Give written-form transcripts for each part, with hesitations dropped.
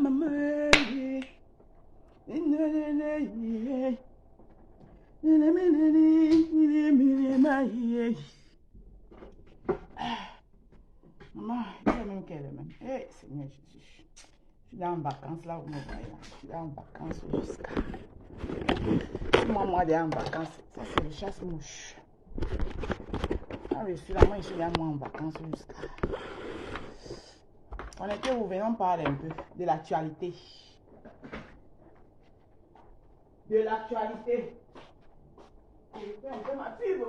Maman, il est même qu'elle est même. Eh, Seigneur Jésus. Je suis là en vacances, là, vous me voyez. Je suis là en vacances jusqu'à... Moi, en vacances. Ça, c'est le chasse-mouche. Ah, je suis là, moi, je suis là, moi, en vacances jusqu'à... Connectez-vous, venons parler un peu de l'actualité. De l'actualité. Je fais un peu ma pub.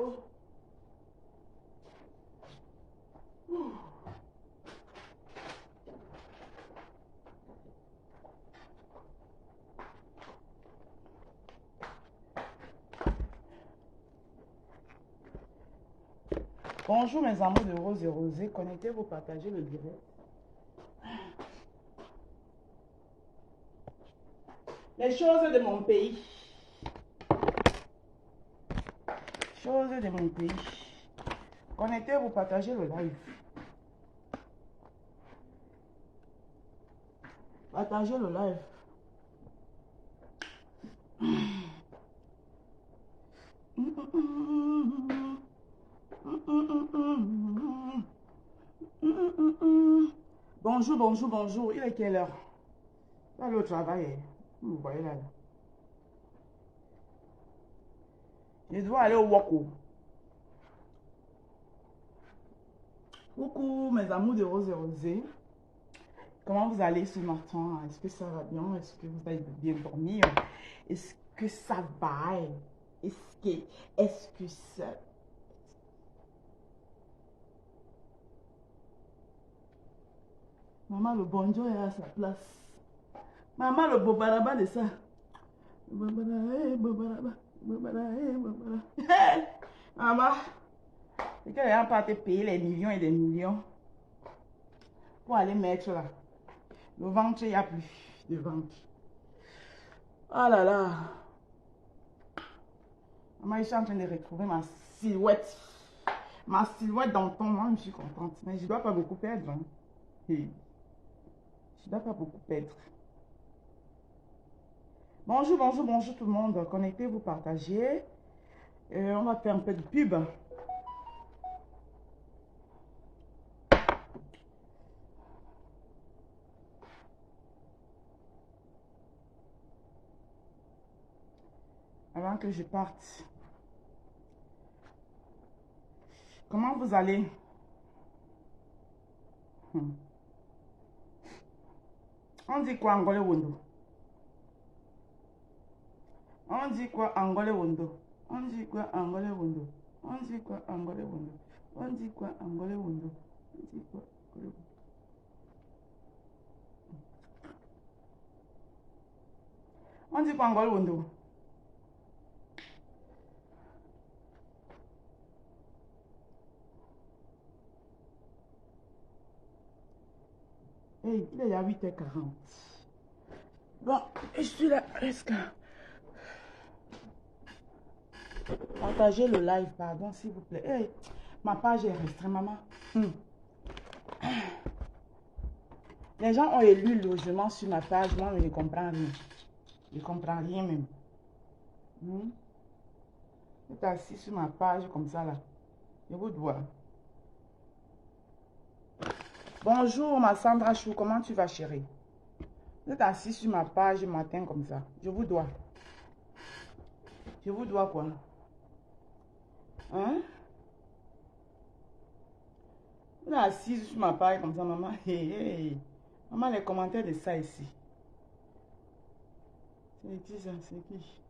Bonjour mes amours de Rose et Rosé, connectez-vous, partagez le direct. Les choses de mon pays. Choses de mon pays. Connectez-vous, partagez le live. Partagez le live. Bonjour, bonjour, bonjour. Il est quelle heure? Là, le travail. Vous voyez là. Je dois aller au Woko. Coucou mes amours de Rose et Rosé. Comment vous allez ce matin? Est-ce que ça va bien? Est-ce que vous allez bien dormir? Est-ce que ça va? Est-ce que ça... Maman, le bonjour est à sa place. Maman, le bobaraba de ça. Maman, c'est qu'elle n'a pas te payer les millions et des millions pour aller mettre là. Le ventre, il n'y a plus de ventre. Oh là là. Maman, je suis en train de retrouver ma silhouette. Ma silhouette dans le temps, moi, je suis contente. Mais je ne dois pas beaucoup perdre. Hein. Je ne dois pas beaucoup perdre. Bonjour, bonjour, bonjour tout le monde. Connectez-vous, partagez. On va faire un peu de pub. Avant que je parte. Comment vous allez? On dit quoi Angolais Wondo? On dit quoi Angolais Wondo? On dit quoi Angolais Wondo? On dit quoi Angolais Wondo? On dit quoi Angolais Wondo? On dit quoi Angolais Wondo? On dit quoi Angolais Wondo? Hey, il est à 8h40. Bon, je suis là presque. Partagez le live, pardon, s'il vous plaît. Hey, ma page est restreinte, maman. Les gens ont élu le logement sur ma page. Moi, je ne comprends rien. Je ne comprends rien même. Vous êtes assis sur ma page comme ça, là. Je vous dois. Bonjour, ma Sandra Chou. Comment tu vas, chérie? Vous êtes assis sur ma page matin comme ça. Je vous dois. Je vous dois quoi? Hein? Vous êtes assis sur ma page comme ça, maman. Hey, hey. Maman, les commentaires de ça ici. C'est qui ça? C'est qui?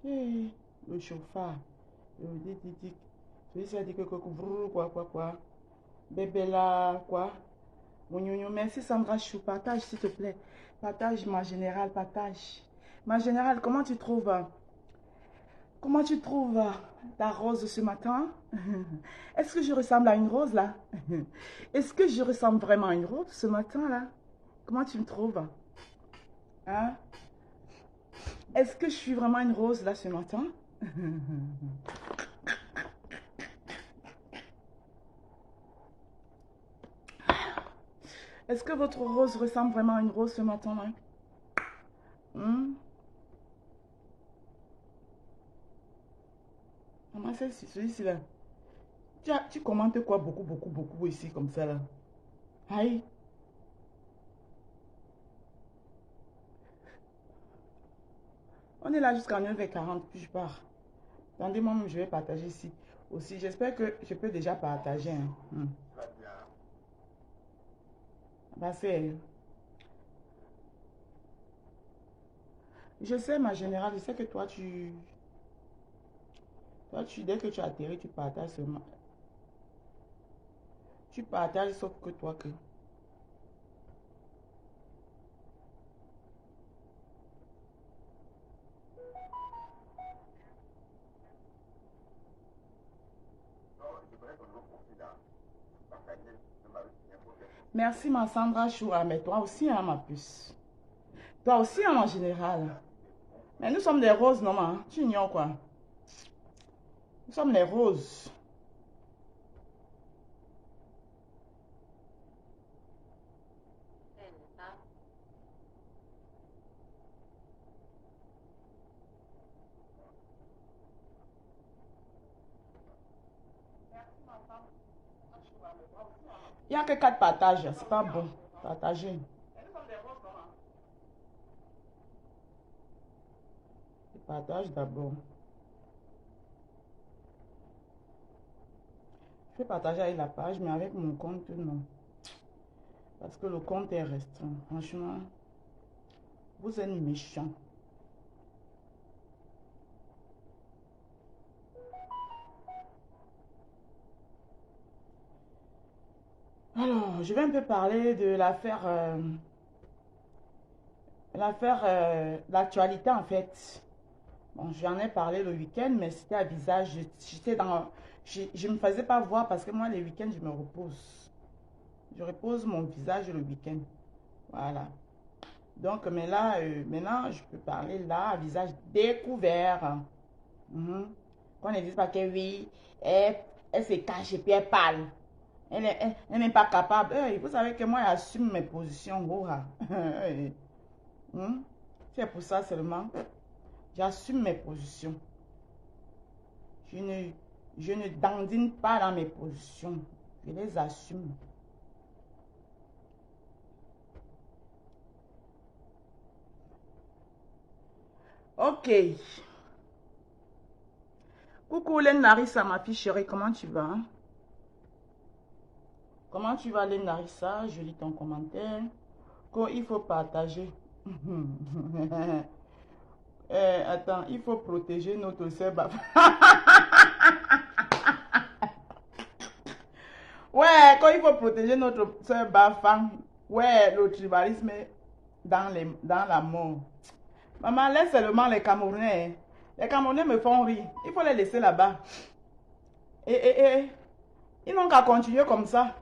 Hey, le chauffard. Le dit. Celui-ci a dit que quoi. Bébé là, quoi? Merci Sandra Chou. Partage s'il te plaît. Partage ma générale, partage. Ma générale, comment tu trouves? Comment tu trouves ta rose ce matin? Est-ce que je ressemble à une rose là? Est-ce que je ressemble vraiment à une rose ce matin là? Comment tu me trouves? Hein? Est-ce que je suis vraiment une rose là ce matin? Est-ce que votre rose ressemble vraiment à une rose ce matin-là? Hmm? Maman, c'est celui-ci là. Tu commentes quoi beaucoup, beaucoup, beaucoup ici comme ça là? Aïe. On est là jusqu'à 9h40, puis je pars. Attendez-moi, je vais partager ici aussi. J'espère que je peux déjà partager. Hein. Bah, je sais, ma générale, je sais que toi, dès que tu atterris, tu partages seulement. Tu partages, sauf que toi, que. Merci, ma Sandra Choua, mais toi aussi, hein, ma puce. Toi aussi, hein, en général. Mais nous sommes des roses, non, hein? Tu ignores quoi? Nous sommes les roses. Il n'y a que 4 partages, c'est pas bon. Partager. Je partage d'abord. Je vais partager avec la page, mais avec mon compte, non. Parce que le compte est restreint. Franchement, vous êtes méchants. Alors, je vais un peu parler de l'actualité en fait. Bon, j'en ai parlé le week-end, mais c'était à visage. J'étais dans, je me faisais pas voir parce que moi, les week-ends, je me repose. Je repose mon visage le week-end. Voilà. Donc, mais là, maintenant, je peux parler là, à visage découvert. Mhm. Qu'on ne dise pas que oui, elle se cache et puis elle parle. Elle n'est même pas capable. Hey, vous savez que moi, j'assume mes positions. Oh, ah. C'est pour ça seulement. J'assume mes positions. Je ne, je ne dandine pas dans mes positions. Je les assume. Ok. Coucou Narissa, ma fille chérie, comment tu vas? Comment tu vas Narissa? Je lis ton commentaire. Il faut partager. Attends, il faut protéger notre sœur. Ouais, quand il faut protéger notre sœur Bafang, ouais, le tribalisme est dans la mort. Maman, laisse seulement les Camerounais. Hein. Les Camerounais me font rire. Il faut les laisser là-bas. Et, ils n'ont qu'à continuer comme ça.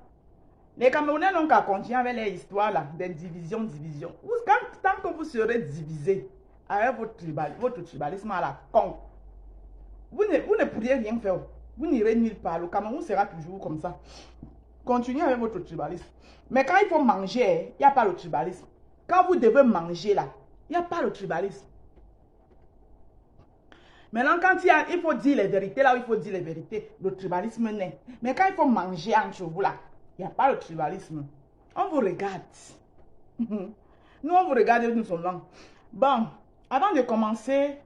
Les Camerounais n'ont qu'à continuer avec les histoires là, des divisions. Tant que vous serez divisés avec votre tribalisme à la con, vous ne pourriez rien faire. Vous n'irez nulle part. Le Cameroun sera toujours comme ça. Continuez avec votre tribalisme. Mais quand il faut manger, il n'y a pas le tribalisme. Quand vous devez manger là, il n'y a pas le tribalisme. Maintenant, quand il faut dire les vérités, là où il faut dire les vérités, le tribalisme naît. Mais quand il faut manger entre vous, là, il n'y a pas le tribalisme. On vous regarde. Nous, on vous regarde et nous sommes là. Bon, avant de commencer,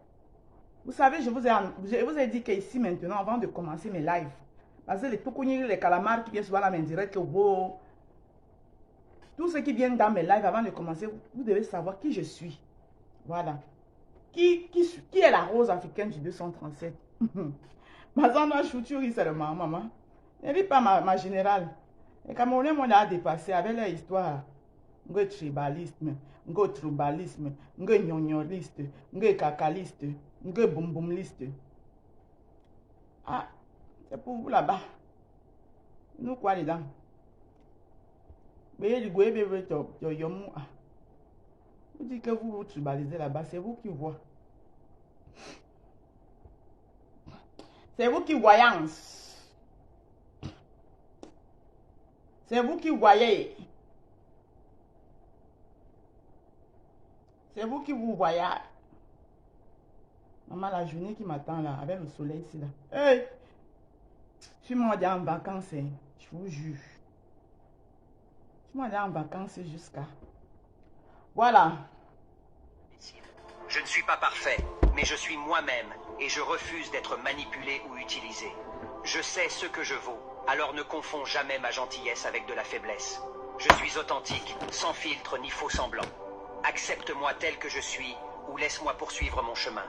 vous savez, je vous ai dit qu'ici maintenant, avant de commencer mes lives, parce que les toukouni, les calamars qui viennent souvent là m'indirer que wow, tous ceux qui viennent dans mes lives avant de commencer, vous devez savoir qui je suis. Voilà. Qui est la rose africaine du 237? Ma zone chouture, c'est le maman. Ne dis pas ma générale. Les Camerounais m'ont dépassé avec leur histoire. Ngo tribalisme, ngo tribalisme, ngo gnognoliste, ngo cakaliste, ngo boum-boumliste. Ah, c'est pour vous là-bas. Nous quoi dedans? Vous dites que vous tribalisez là-bas, c'est vous qui voyez. C'est vous qui voyance. C'est vous qui voyez. C'est vous qui vous voyez. Maman, la journée qui m'attend là, avec le soleil ici là. Hey! Je suis moi en vacances, hein. Je vous jure. Je suis moi en vacances jusqu'à... Voilà. Je ne suis pas parfait, mais je suis moi-même et je refuse d'être manipulé ou utilisé. Je sais ce que je vaux, alors ne confonds jamais ma gentillesse avec de la faiblesse. Je suis authentique, sans filtre ni faux semblant. Accepte-moi tel que je suis ou laisse-moi poursuivre mon chemin.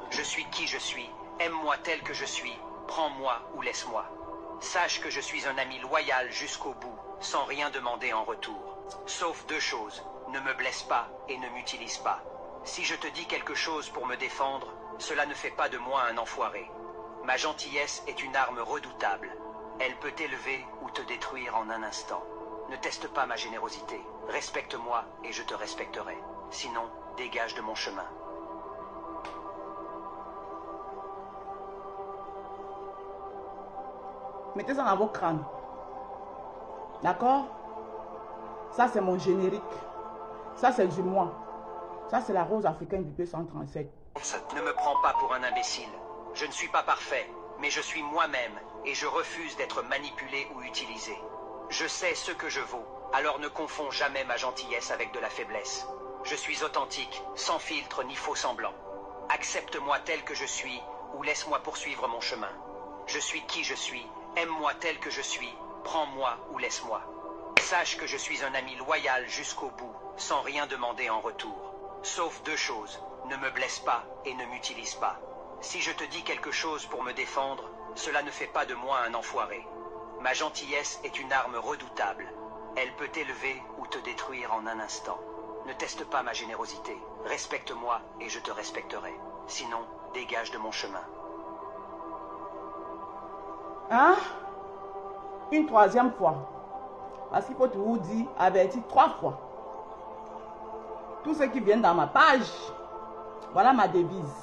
Je suis qui je suis, aime-moi tel que je suis, prends-moi ou laisse-moi. Sache que je suis un ami loyal jusqu'au bout, sans rien demander en retour. Sauf deux choses, ne me blesse pas et ne m'utilise pas. Si je te dis quelque chose pour me défendre, cela ne fait pas de moi un enfoiré. Ma gentillesse est une arme redoutable. Elle peut t'élever ou te détruire en un instant. Ne teste pas ma générosité. Respecte-moi et je te respecterai. Sinon, dégage de mon chemin. Mettez ça dans vos crânes. D'accord? Ça, c'est mon générique. Ça, c'est du moi. Ça, c'est la rose africaine du 237. Ne me prends pas pour un imbécile. Je ne suis pas parfait, mais je suis moi-même et je refuse d'être manipulé ou utilisé. Je sais ce que je vaux, alors ne confonds jamais ma gentillesse avec de la faiblesse. Je suis authentique, sans filtre ni faux semblant. Accepte-moi tel que je suis ou laisse-moi poursuivre mon chemin. Je suis qui je suis, aime-moi tel que je suis, prends-moi ou laisse-moi. Sache que je suis un ami loyal jusqu'au bout, sans rien demander en retour. Sauf deux choses, ne me blesse pas et ne m'utilise pas. Si je te dis quelque chose pour me défendre, cela ne fait pas de moi un enfoiré. Ma gentillesse est une arme redoutable. Elle peut t'élever ou te détruire en un instant. Ne teste pas ma générosité. Respecte-moi et je te respecterai. Sinon, dégage de mon chemin. Hein? Une troisième fois. Parce qu'il faut toujours dire, avertir 3 fois. Tous ceux qui viennent dans ma page, voilà ma devise.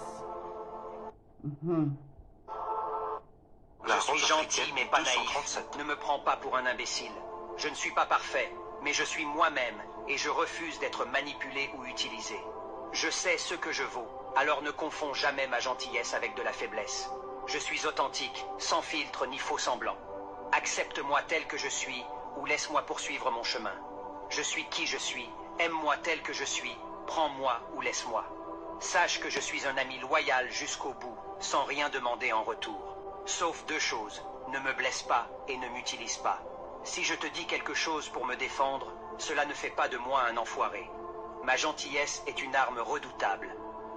Je suis gentil mais pas naïf. Ne me prends pas pour un imbécile. Je ne suis pas parfait, mais je suis moi-même et je refuse d'être manipulé ou utilisé. Je sais ce que je vaux, alors ne confonds jamais ma gentillesse avec de la faiblesse. Je suis authentique, sans filtre ni faux semblant. Accepte-moi tel que je suis ou laisse-moi poursuivre mon chemin. Je suis qui je suis, aime-moi tel que je suis, prends-moi ou laisse-moi. Sache que je suis un ami loyal jusqu'au bout, sans rien demander en retour. Sauf deux choses, ne me blesse pas et ne m'utilise pas. Si je te dis quelque chose pour me défendre, cela ne fait pas de moi un enfoiré. Ma gentillesse est une arme redoutable.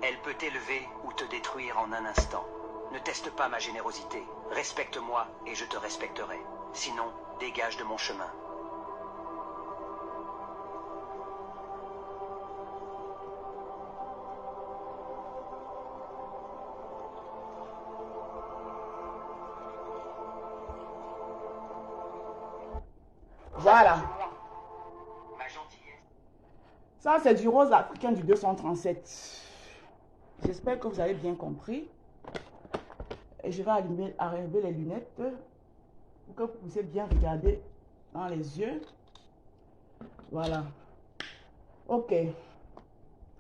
Elle peut t'élever ou te détruire en un instant. Ne teste pas ma générosité. Respecte-moi et je te respecterai. Sinon, dégage de mon chemin. Voilà. Ma gentillesse. Ça, c'est du rose africain du 237. J'espère que vous avez bien compris. Et je vais enlever les lunettes pour que vous puissiez bien regarder dans les yeux. Voilà. Ok.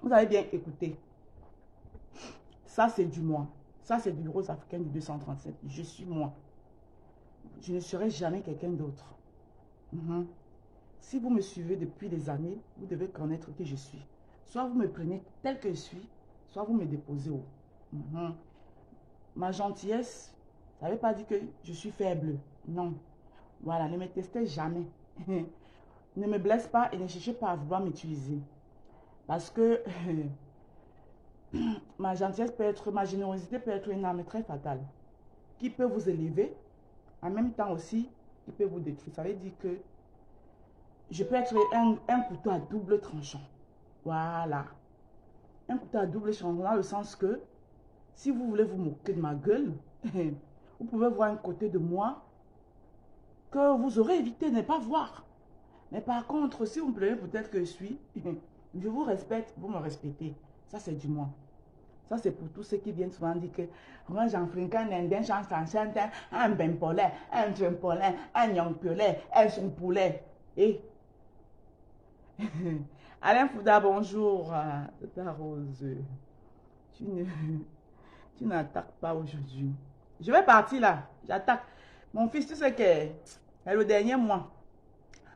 Vous avez bien écouté. Ça, c'est du moi. Ça, c'est du rose africain du 237. Je suis moi. Je ne serai jamais quelqu'un d'autre. Si vous me suivez depuis des années, vous devez connaître qui je suis. Soit vous me prenez tel que je suis, soit vous me déposez haut. Ma gentillesse, ça ne veut pas dire que je suis faible. Non. Voilà, ne me testez jamais. Ne me blesse pas et ne cherchez pas à vouloir m'utiliser. Parce que ma gentillesse peut être, ma générosité peut être une arme très fatale. Qui peut vous élever, en même temps aussi, qui peut vous détruire. Ça veut dire que je peux être un couteau à double tranchant. Voilà. Un couteau à double tranchant dans le sens que si vous voulez vous moquer de ma gueule, vous pouvez voir un côté de moi que vous aurez évité de ne pas voir. Mais par contre, si vous me prenez peut-être que je suis, je vous respecte, vous me respectez. Ça, c'est du moi. Ça, c'est pour tous ceux qui viennent souvent dire que moi, j'en un indien, un benpolais, un trimpolin, un youngpolais, un son poulet. Et Alain Fouda, bonjour. Tata Rose. Tu ne... Tu n'attaques pas aujourd'hui. Je vais partir là. J'attaque. Mon fils, tu sais que c'est le dernier mois.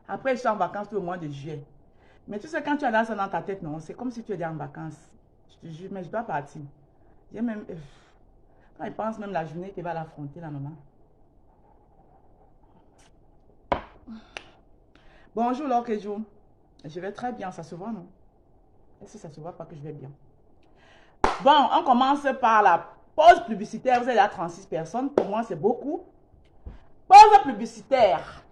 Après, je suis en vacances tout le mois de juillet. Mais tu sais, quand tu as ça dans ta tête, non, c'est comme si tu étais en vacances. Je te jure, mais je dois partir. J'ai même... Quand il pense même la journée qu'il va l'affronter, la maman. Bonjour, Lorkejo. Je vais très bien, ça se voit, non? Est-ce que ça se voit pas que je vais bien? Bon, on commence par la pause publicitaire. Vous êtes à 36 personnes. Pour moi, c'est beaucoup. Pause publicitaire.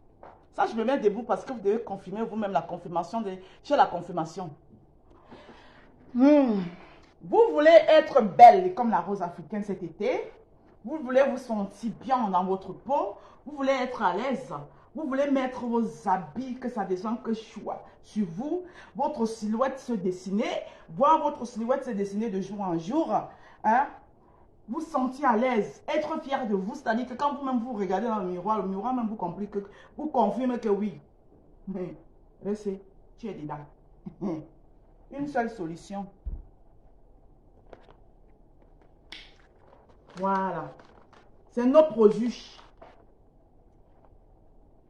Ça, je me mets debout parce que vous devez confirmer vous-même la confirmation chez la confirmation. Vous voulez être belle comme la rose africaine cet été. Vous voulez vous sentir bien dans votre peau. Vous voulez être à l'aise. Vous voulez mettre vos habits, que ça descende que choix sur vous. Votre silhouette se dessiner. Voir votre silhouette se dessiner de jour en jour. Hein? Vous sentir à l'aise. Être fier de vous. C'est-à-dire que quand vous-même vous regardez dans le miroir même vous comprenez que vous confirme que oui. Restez, tu es dedans. Une seule solution. Voilà. C'est nos produits.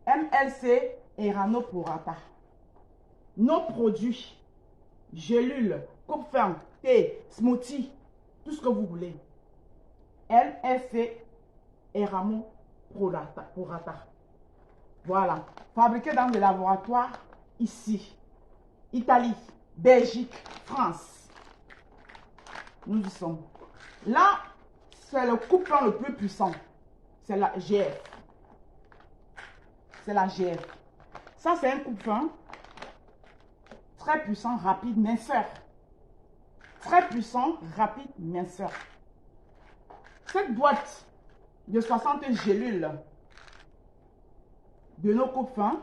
MLC et Rano Purata. Nos produits. Gélules, coupe-fin, thé, smoothie, tout ce que vous voulez. MLC et Rano Purata. Voilà. Fabriqué dans des laboratoires ici. Italie, Belgique, France. Nous y sommes. Là, c'est le coupe-fin le plus puissant. C'est la GF. C'est la GF. Ça, c'est un coupe-fin très puissant, rapide, minceur. Très puissant, rapide, minceur. Cette boîte de 60 gélules de nos coupe-fin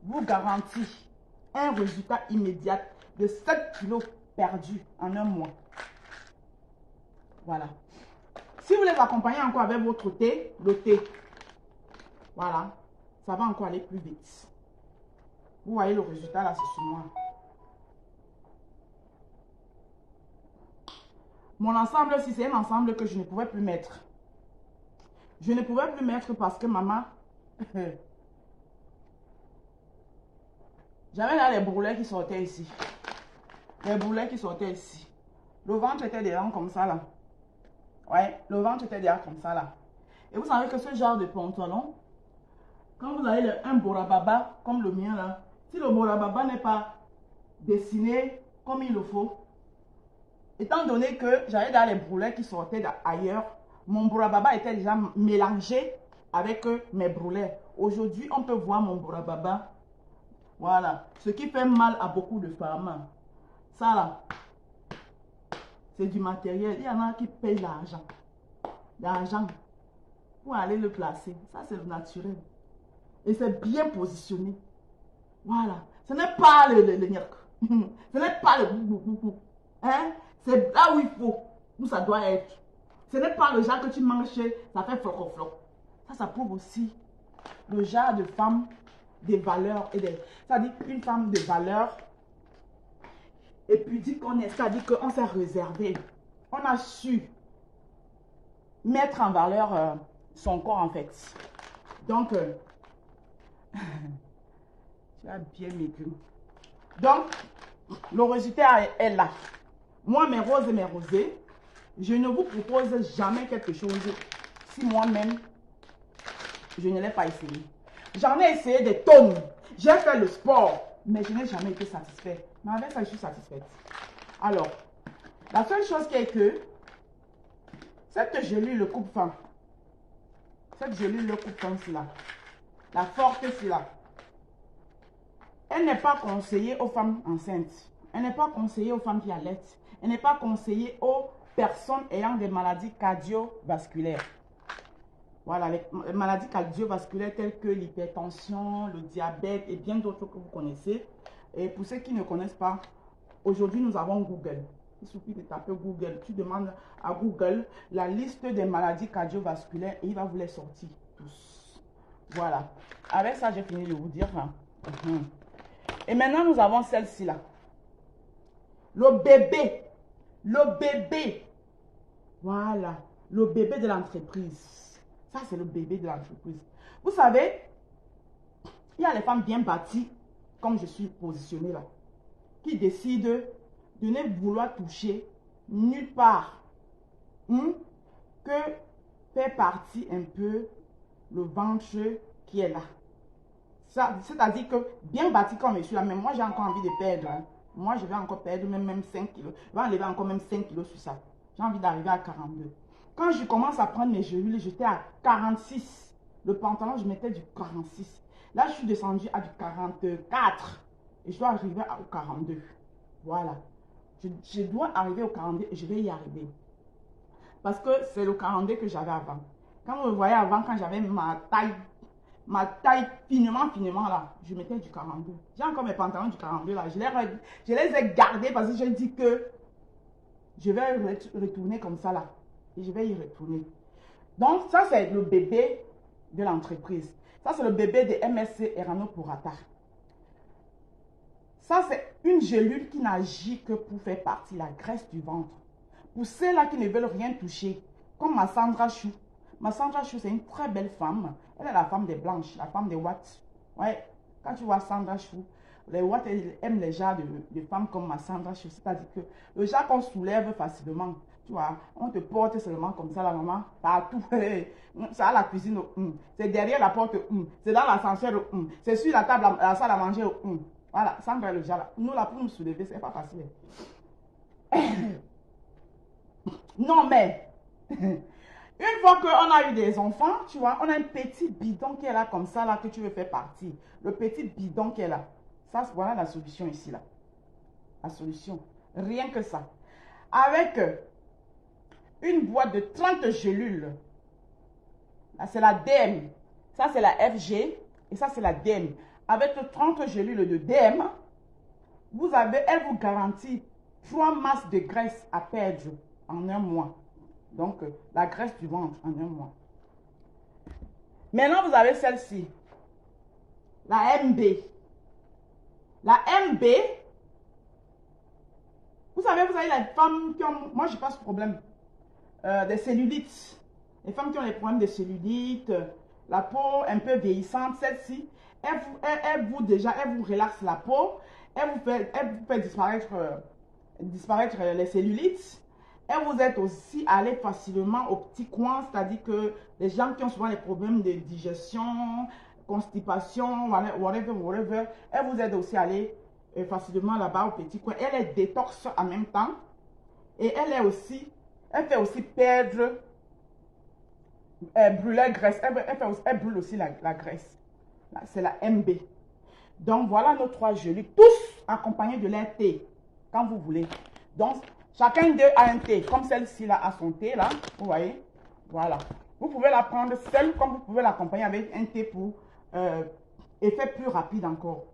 vous garantit un résultat immédiat de 7 kilos perdus en un mois. Voilà. Si vous les accompagnez encore avec votre thé, le thé, voilà, ça va encore aller plus vite. Vous voyez le résultat là, c'est sur moi. Mon ensemble, si c'est un ensemble que je ne pouvais plus mettre. Je ne pouvais plus mettre parce que maman, j'avais là les bourrelets qui sortaient ici. Les bourrelets qui sortaient ici. Le ventre était dedans comme ça là. Ouais, le ventre était déjà comme ça là. Et vous savez que ce genre de pantalon, quand vous avez un borababa comme le mien là, si le borababa n'est pas dessiné comme il le faut, étant donné que j'avais dans les bourrelets qui sortaient ailleurs, mon borababa était déjà mélangé avec mes bourrelets. Aujourd'hui, on peut voir mon borababa. Voilà. Ce qui fait mal à beaucoup de femmes. Ça là, c'est du matériel. Il y en a qui payent l'argent. L'argent pour aller le placer. Ça, c'est le naturel. Et c'est bien positionné. Voilà. Ce n'est pas le ce n'est pas le hein? C'est là où il faut. Où ça doit être. Ce n'est pas le genre que tu manges, ça fait floc. Ça prouve aussi le genre de femme des valeurs. C'est-à-dire une femme de valeur. Et puis dit qu'on est, c'est-à-dire qu'on s'est réservé. On a su mettre en valeur son corps en fait. Donc, tu as bien maigri. Donc, le résultat est là. Moi, mes roses et mes rosés, je ne vous propose jamais quelque chose si moi-même, je ne l'ai pas essayé. J'en ai essayé des tonnes. J'ai fait le sport, mais je n'ai jamais été satisfaite. Mais avec ça, je suis satisfaite. Alors, la seule chose qui est que cette gelule le coupe-fin, cette gelule le coupe-fin, c'est là. La forte, c'est là. Elle n'est pas conseillée aux femmes enceintes. Elle n'est pas conseillée aux femmes qui allaitent. Elle n'est pas conseillée aux personnes ayant des maladies cardiovasculaires. Voilà, les maladies cardiovasculaires telles que l'hypertension, le diabète et bien d'autres que vous connaissez. Et pour ceux qui ne connaissent pas, aujourd'hui nous avons Google. Il suffit de taper Google. Tu demandes à Google la liste des maladies cardiovasculaires et il va vous les sortir tous. Voilà. Avec ça, j'ai fini de vous dire. Et maintenant, nous avons celle-ci là. Le bébé. Le bébé. Voilà. Le bébé de l'entreprise. Ça, c'est le bébé de l'entreprise. Vous savez, il y a les femmes bien bâties, comme je suis positionnée là, qui décident de ne vouloir toucher nulle part que faire partie un peu le ventre qui est là. C'est-à-dire que bien bâti comme je suis là, mais moi j'ai encore envie de perdre. Moi je vais encore perdre même 5 kilos. Je vais enlever encore même 5 kilos sur ça. J'ai envie d'arriver à 42. Quand je commence à prendre mes gelules, j'étais à 46. Le pantalon, je mettais du 46. Là, je suis descendue à du 44. Et je dois arriver au 42. Voilà. Je dois arriver au 42 et je vais y arriver. Parce que c'est le 42 que j'avais avant. Quand vous me voyez avant, quand j'avais ma taille finement là, je mettais du 42. J'ai encore mes pantalons du 42 là. Je les ai gardés parce que j'ai dit que je vais retourner comme ça là. Et je vais y retourner. Donc ça c'est le bébé de l'entreprise. Ça c'est le bébé de MSC Erano Purata. Ça c'est une gelule qui n'agit que pour faire partie la graisse du ventre. Pour ceux-là qui ne veulent rien toucher, comme ma Sandra Chou. Ma Sandra Chou, c'est une très belle femme. Elle est la femme des blanches, la femme des Watts. Ouais, quand tu vois Sandra Chou, les Watts aiment les genres de femmes comme ma Sandra Chou. C'est-à-dire que le genre qu'on soulève facilement. Tu vois, on te porte seulement comme ça, la maman, partout. C'est à la cuisine, c'est derrière la porte, c'est dans l'ascenseur, c'est sur la table, la salle à manger. Voilà, Sandra le genre là. Nous, là, pour nous soulever, c'est pas facile. Non, mais, une fois qu'on a eu des enfants, tu vois, on a un petit bidon qui est là comme ça, là, que tu veux faire partie. Le petit bidon qui est là. Ça, voilà la solution ici, là. La solution. Rien que ça. Avec une boîte de 30 gelules. Là, c'est la DM. Ça, c'est la FG. Et ça, c'est la DM. Avec 30 gelules de DM, elle vous garantit 3 masses de graisse à perdre en un mois. Donc, la graisse du ventre en un mois. Maintenant, vous avez celle-ci. La MB. La MB, vous savez les femmes qui ont, moi, je n'ai pas ce problème, des cellulites. Les femmes qui ont des problèmes de cellulite, la peau un peu vieillissante, celle-ci, elle vous relaxe la peau, elle vous fait disparaître les cellulites. Et vous êtes aussi allé facilement au petit coin, c'est-à-dire que les gens qui ont souvent des problèmes de digestion, constipation, whatever, elle vous aide aussi à aller facilement là-bas au petit coin. Elle est détox en même temps. Et elle fait aussi perdre, brûler graisse. Elle brûle aussi la graisse. C'est la MB. Donc voilà nos 3 gelules, tous accompagnés de leur thé, quand vous voulez. Donc, chacun d'eux a un thé, comme celle-ci là a son thé là, vous voyez. Voilà. Vous pouvez la prendre seule, comme vous pouvez l'accompagner avec un thé pour effet plus rapide encore.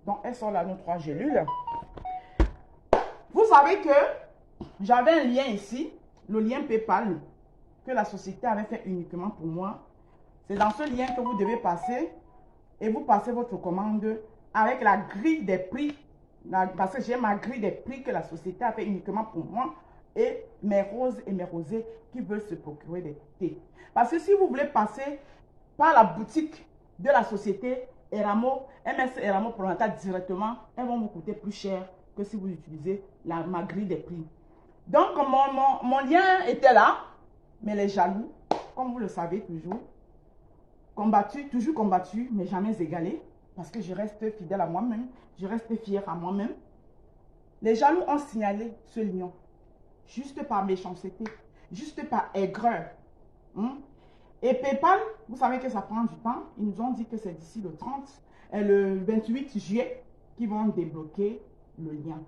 Donc, elles sont là, nos 3 gelules. Vous savez que j'avais un lien ici, le lien PayPal, que la société avait fait uniquement pour moi. C'est dans ce lien que vous devez passer et vous passez votre commande avec la grille des prix. Parce que j'ai ma grille des prix que la société a fait uniquement pour moi et mes roses et mes rosés qui veulent se procurer des thés. Parce que si vous voulez passer par la boutique de la société Eramo, MSC Erano Purata directement, elles vont vous coûter plus cher que si vous utilisez ma grille des prix. Donc, mon lien était là, mais les jaloux, comme vous le savez toujours combattu, mais jamais égalé. Parce que je reste fidèle à moi-même. Je reste fière à moi-même. Les jaloux ont signalé ce lion. Juste par méchanceté. Juste par aigreur. Et PayPal, vous savez que ça prend du temps. Ils nous ont dit que c'est d'ici le 30 et le 28 juillet qu'ils vont débloquer le lien.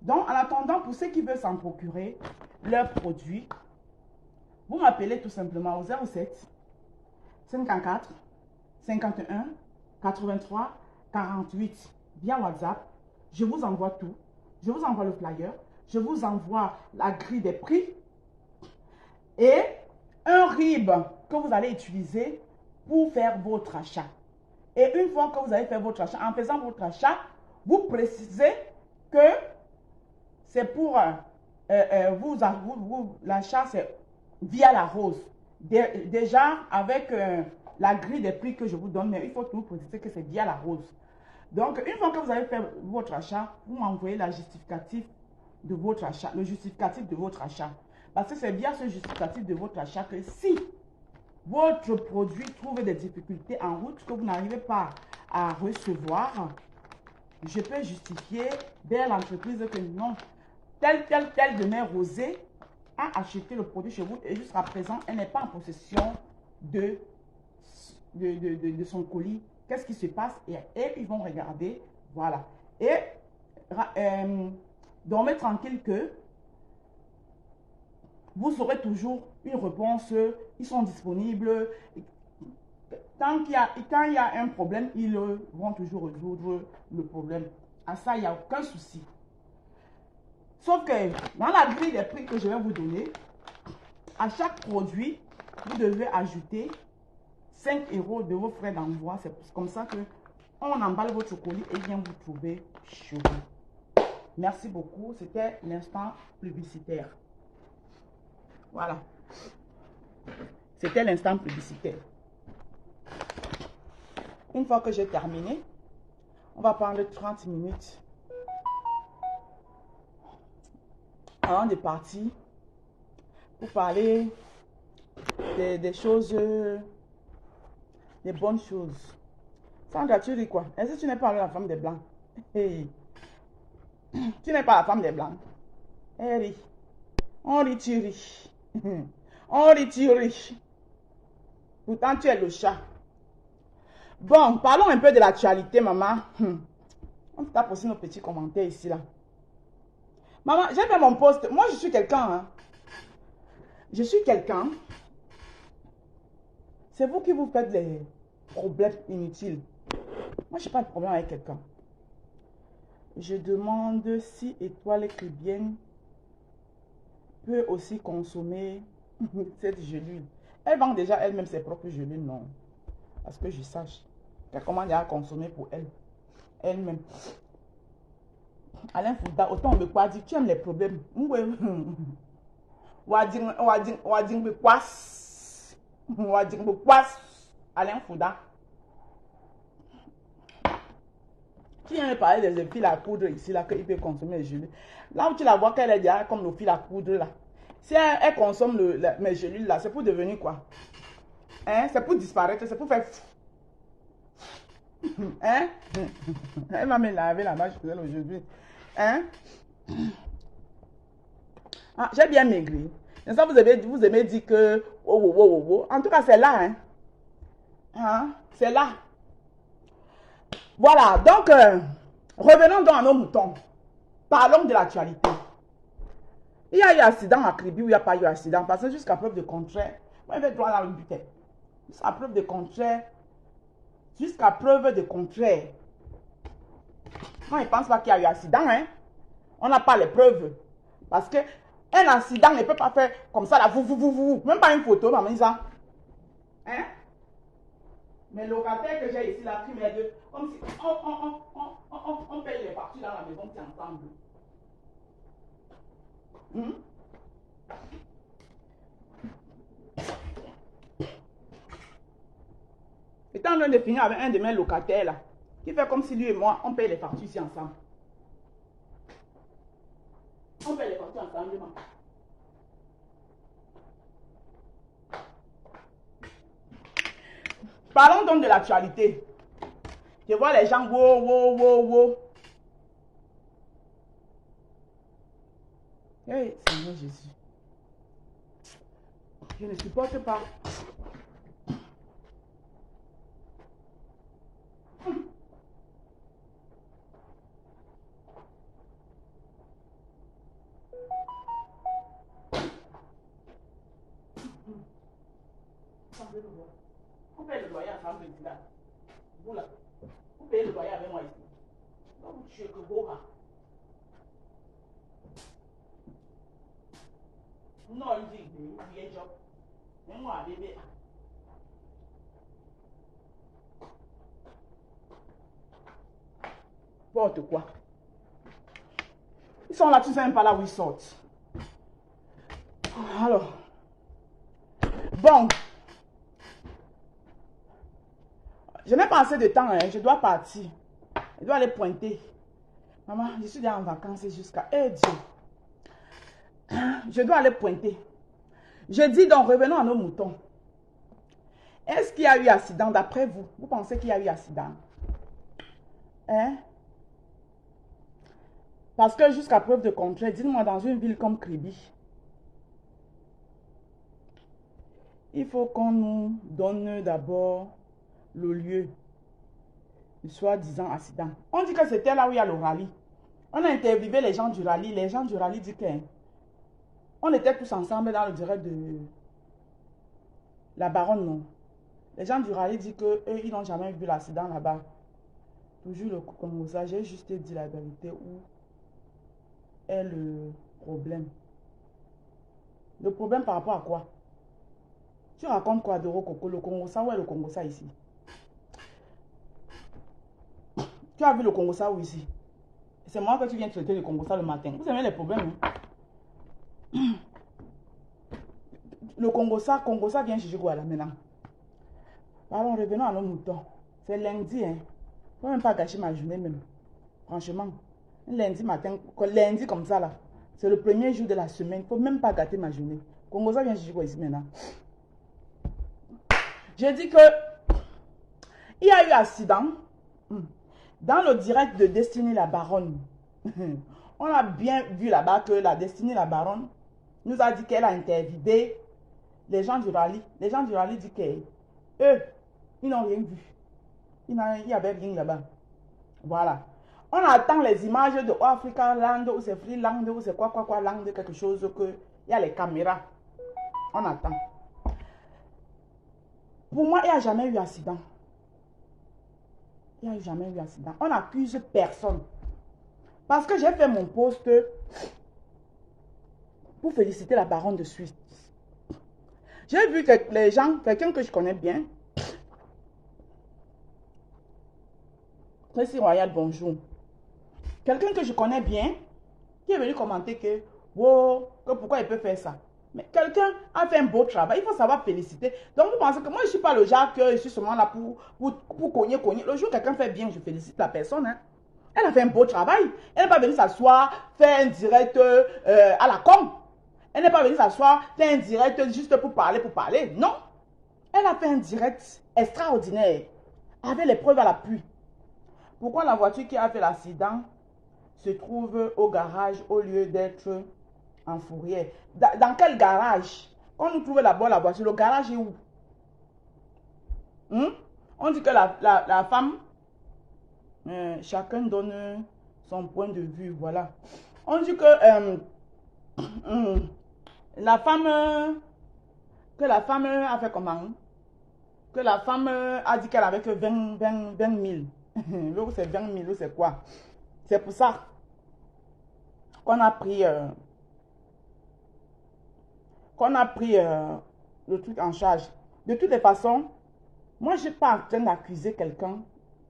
Donc, en attendant, pour ceux qui veulent s'en procurer leurs produits, vous m'appelez tout simplement au 07 54 51 83 48 via WhatsApp. Je vous envoie tout. Je vous envoie le flyer. Je vous envoie la grille des prix et un RIB que vous allez utiliser pour faire votre achat. Et une fois que vous avez fait votre achat, en faisant votre achat, vous précisez que c'est pour l'achat, c'est via la rose. Déjà, avec la grille des prix que je vous donne, mais il faut toujours préciser que c'est via la rose. Donc, une fois que vous avez fait votre achat, vous m'envoyez la justificatif de votre achat, le justificatif de votre achat. Parce que c'est via ce justificatif de votre achat que si votre produit trouve des difficultés en route que vous n'arrivez pas à recevoir, je peux justifier vers l'entreprise que non, tel de mes rosées a acheté le produit chez vous et jusqu'à présent, elle n'est pas en possession de son colis. Qu'est-ce qui se passe? Et ils vont regarder, voilà. Et dormez tranquille que vous aurez toujours une réponse. Ils sont disponibles. Quand il y a un problème, ils vont toujours résoudre le problème. À ça, il n'y a aucun souci. Sauf que dans la grille des prix que je vais vous donner, à chaque produit, vous devez ajouter 5 € de vos frais d'envoi. C'est comme ça que on emballe votre colis et vient vous trouver chez vous. Merci beaucoup. C'était l'instant publicitaire. Voilà. C'était l'instant publicitaire. Une fois que j'ai terminé, on va prendre 30 minutes avant de partir pour parler des choses, des bonnes choses. Sandra, tu ris quoi? Est-ce que tu n'es pas la femme des Blancs? Hey. Tu n'es pas la femme des Blancs. Elle rit. On rit, tu ris. On rit, tu ris. Pourtant, tu es le chat. Bon, parlons un peu de l'actualité, maman. On t'a posé nos petits commentaires ici, là. Maman, j'ai fait mon post. Moi, je suis quelqu'un. Hein. Je suis quelqu'un. C'est vous qui vous faites les problèmes inutiles. Moi, je n'ai pas de problème avec quelqu'un. Je demande si Étoile Caribbean peut aussi consommer cette gelule. Elle vend déjà elle-même ses propres gelules, non. Parce que je sache. Elle commande à consommer pour elle. Elle-même. Alain Fouda, autant on me quoi dit, tu aimes les problèmes. Alain Fouda. Qui vient me parler des fils à poudre ici, là, qu'il peut consommer les gelules. Là où tu la vois qu'elle est déjà comme le fil à poudre, là. Si elle consomme mes gelules, là, c'est pour devenir quoi? Hein? C'est pour disparaître, c'est pour faire... Hein? Elle va me laver la vache aujourd'hui. Hein? Ah, j'ai bien maigri. Ça, vous aimez dire que... Oh. En tout cas, c'est là. Hein? C'est là. Voilà. Donc, revenons donc à nos moutons. Parlons de l'actualité. Il y a eu accident à Kribi ou il n'y a pas eu accident? Parce que jusqu'à preuve de contraire, moi, je vais droit dans le butin. Jusqu'à preuve de contraire. Jusqu'à preuve de contraire. Moi, je ne pense pas qu'il y a eu accident. Hein? On n'a pas les preuves. Parce que un accident ne peut pas faire comme ça, là, vous. Même pas une photo, maman, ça. Hein? Mais le locataire que j'ai ici, la prime est de... Comme si on paye les factures dans la maison qui ensemble. J'étais en train de finir avec un de mes locataires, là, qui fait comme si lui et moi, on paye les factures ici ensemble. On paye les factures ensemble, maman. Parlons donc de l'actualité. Je vois les gens, wow. Hey, Seigneur Jésus. Je ne supporte pas. Vous payez le loyer ensemble, là. Vous là. Vous payez le loyer avec moi ici. Donc, vous tuez que Goha. Non, il dit, il y a un job. Mais moi, bébé. Porte quoi? Ils sont là, tu ne sais même pas là où ils sortent. Alors, bon. Je n'ai pas assez de temps, hein. Je dois partir. Je dois aller pointer. Maman, je suis déjà en vacances jusqu'à... Eh Dieu. Je dois aller pointer. Je dis donc, revenons à nos moutons. Est-ce qu'il y a eu accident d'après vous? Vous pensez qu'il y a eu accident? Hein? Parce que jusqu'à preuve de contraire, dites-moi dans une ville comme Kribi, il faut qu'on nous donne d'abord le lieu du soi-disant accident. On dit que c'était là où il y a le rallye. On a interviewé les gens du rallye. Les gens du rallye disent qu'on était tous ensemble dans le direct de la baronne, non. Les gens du rallye disent qu'eux, ils n'ont jamais vu l'accident là-bas. Toujours le coup comme ça, j'ai juste dit la vérité où est le problème. Le problème par rapport à quoi? Tu racontes quoi de Rococo, le Congo ça? Où est le Congo ça ici? Tu as vu le Congo ça où ici? C'est moi que tu viens traiter le Congo ça le matin. Vous aimez les problèmes, hein? Le Congo ça vient chercher quoi là maintenant? Alors revenons à nos moutons. C'est lundi, hein? Faut même pas gâcher ma journée même. Franchement. Lundi matin, lundi comme ça là. C'est le premier jour de la semaine. Faut même pas gâter ma journée. Congo ça vient chercher quoi ici maintenant? J'ai dit que il y a eu accident dans le direct de Destiny la Baronne. On a bien vu là-bas que la Destiny la Baronne nous a dit qu'elle a interviewé les gens du rallye. Les gens du rallye disent qu'eux, ils n'ont rien vu. Il n'y avait rien là-bas. Voilà. On attend les images de Africa Land, ou c'est Freeland, ou c'est quoi Land, quelque chose que il y a les caméras. On attend. Pour moi, il n'y a jamais eu accident. Il n'y a jamais eu accident. On n'accuse personne. Parce que j'ai fait mon post pour féliciter la baronne de Suisse. J'ai vu que les gens, quelqu'un que je connais bien, Tracy Royal, bonjour. Quelqu'un que je connais bien, qui est venu commenter que, wow, que pourquoi il peut faire ça. Mais quelqu'un a fait un beau travail, il faut savoir féliciter. Donc vous pensez que moi je ne suis pas le genre que je suis seulement là pour cogner. Le jour où quelqu'un fait bien, je félicite la personne. Hein. Elle a fait un beau travail. Elle n'est pas venue s'asseoir, faire un direct à la con. Elle n'est pas venue s'asseoir, faire un direct juste pour parler. Non. Elle a fait un direct extraordinaire, avec les preuves à l'appui. Pourquoi la voiture qui a fait l'accident se trouve au garage au lieu d'être en fourrière? Dans quel garage? Quand nous trouvons là-bas la voiture, le garage est où? On dit que la femme, chacun donne son point de vue, voilà. On dit que la femme a fait comment? Que la femme a dit qu'elle avait que 20 000. L'autre c'est 20 000, c'est quoi? C'est pour ça qu'on a pris le truc en charge. De toutes les façons, moi je ne suis pas en train d'accuser quelqu'un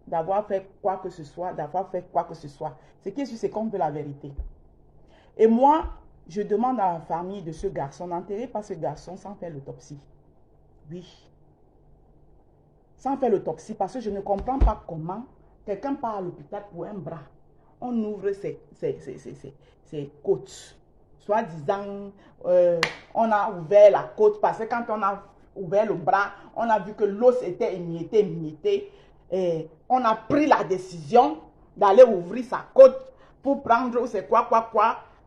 d'avoir fait quoi que ce soit, Ce qui est sûr, c'est qu'on veut la vérité. Et moi, je demande à la famille de ce garçon, n'enterrez pas ce garçon sans faire l'autopsie. Oui. Sans faire l'autopsie, parce que je ne comprends pas comment quelqu'un part à l'hôpital pour un bras. On ouvre ses côtes. Soi-disant, on a ouvert la côte parce que quand on a ouvert le bras, on a vu que l'os était émietté. Et on a pris la décision d'aller ouvrir sa côte pour prendre c'est quoi.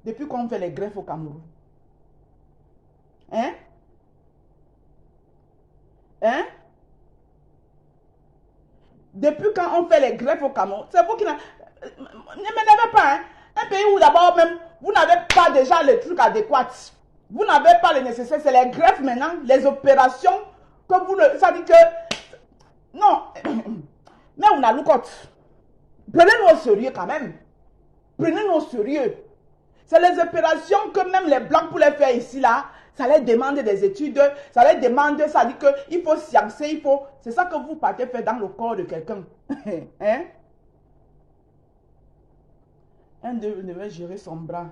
Depuis qu'on fait les greffes au Cameroun. Hein? Depuis quand on fait les greffes au Cameroun, c'est vous qui ne m'énervez pas. Hein? Un pays où d'abord même, vous n'avez pas déjà les trucs adéquats. Vous n'avez pas le nécessaire. C'est les greffes maintenant, les opérations que vous le... Ça dit que... Non. Mais on a l'oucote. Prenez-nous au sérieux quand même. Prenez-nous au sérieux. C'est les opérations que même les blancs pour les faire ici là, ça les demande des études, ça les demande, ça dit qu'il faut sciencer, il faut... C'est ça que vous partez faire dans le corps de quelqu'un. Hein? Un devait gérer son bras.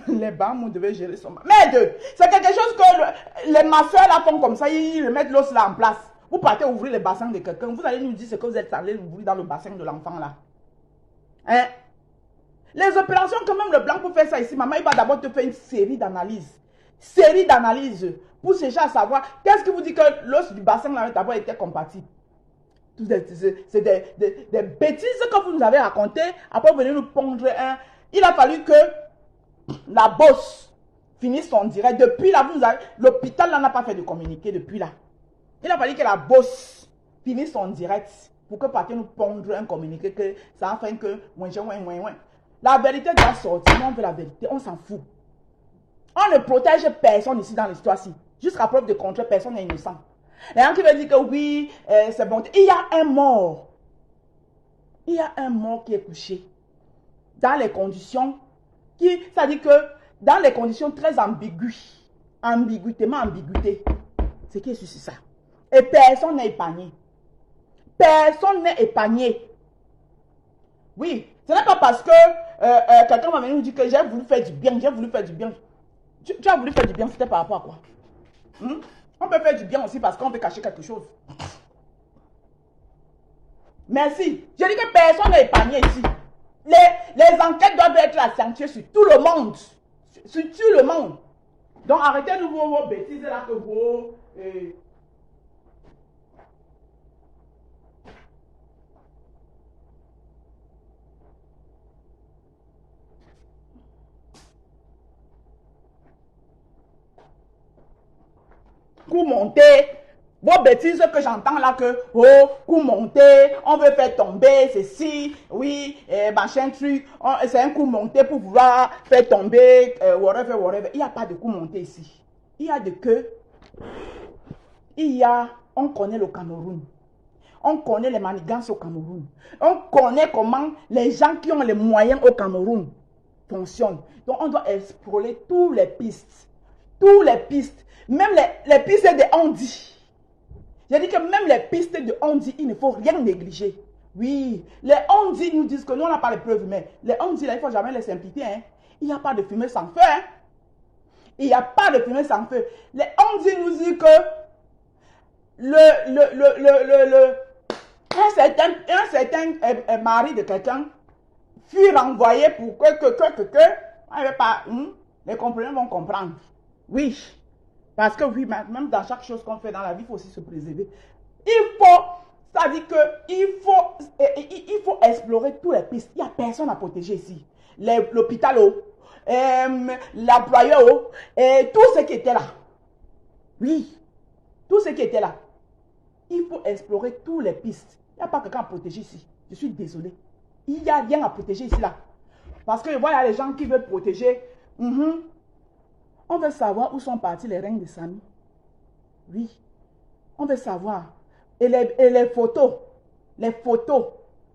Les BAM devaient gérer son bras. Merde, c'est quelque chose que les masseurs là font comme ça, ils remettent l'os là en place. Vous partez ouvrir le bassin de quelqu'un, vous allez nous dire ce que vous êtes allé ouvrir dans le bassin de l'enfant là. Hein? Les opérations, quand même, le blanc pour faire ça ici, maman, il va d'abord te faire une série d'analyses. Série d'analyses pour chercher à savoir qu'est-ce qui vous dit que l'os du bassin là d'abord était compatible. C'est des bêtises que vous nous avez racontées. Après, vous venez nous pondre un. Il a fallu que la bosse finisse son direct. Depuis là, l'hôpital n'a pas fait de communiqué depuis là. Il a fallu que la bosse finisse son direct pour que partir nous pondre un communiqué que ça a fait que. La vérité doit sortir. Nous, on veut la vérité. On s'en fout. On ne protège personne ici dans l'histoire-ci. Jusqu'à preuve de contraire, personne n'est innocent. Les gens qui veulent dire que oui, c'est bon. Il y a un mort. Il y a un mort qui est couché. Dans les conditions qui, ça dit que dans les conditions très ambiguës. Ambiguïté. C'est qui est sur ça. Et personne n'est épargné. Personne n'est épargné. Oui, ce n'est pas parce que quelqu'un va venir nous dire que j'ai voulu faire du bien, Tu as voulu faire du bien, c'était par rapport à quoi? On peut faire du bien aussi parce qu'on veut cacher quelque chose. Merci. Je dis que personne n'est épargné ici. Les enquêtes doivent être accentuées sur tout le monde. Sur tout le monde. Donc arrêtez-nous vos bêtises là que vous... coup monté, vos bêtises que j'entends là que, oh, coup monté, on veut faire tomber ceci, oui, machin truc, c'est un coup monté pour vouloir faire tomber, whatever. Il n'y a pas de coup monté ici. Il y a de que, on connaît le Cameroun. On connaît les manigances au Cameroun. On connaît comment les gens qui ont les moyens au Cameroun fonctionnent. Donc on doit explorer toutes les pistes. Toutes les pistes. Même les pistes de Ondi. J'ai dit que même les pistes de Ondi, il ne faut rien négliger. Oui, les Ondi nous disent que nous, on n'a pas les preuves, mais les Ondi, là, il ne faut jamais les impliquer. Hein. Il n'y a pas de fumée sans feu. Hein. Il n'y a pas de fumée sans feu. Les Ondi nous disent que un certain mari de quelqu'un fut renvoyé pour les comprenants vont comprendre. Oui. Parce que oui, même dans chaque chose qu'on fait dans la vie, il faut aussi se préserver. Ça dit que il faut explorer tous les pistes. Il n'y a personne à protéger ici. L'hôpital, l'employeur, et tout ce qui était là. Oui, tout ce qui était là. Il faut explorer toutes les pistes. Il n'y a pas quelqu'un à protéger ici. Je suis désolé. Il n'y a rien à protéger ici là. Parce que voilà les gens qui veulent protéger. On veut savoir où sont partis les reines de Sami. Oui. On veut savoir. Et les photos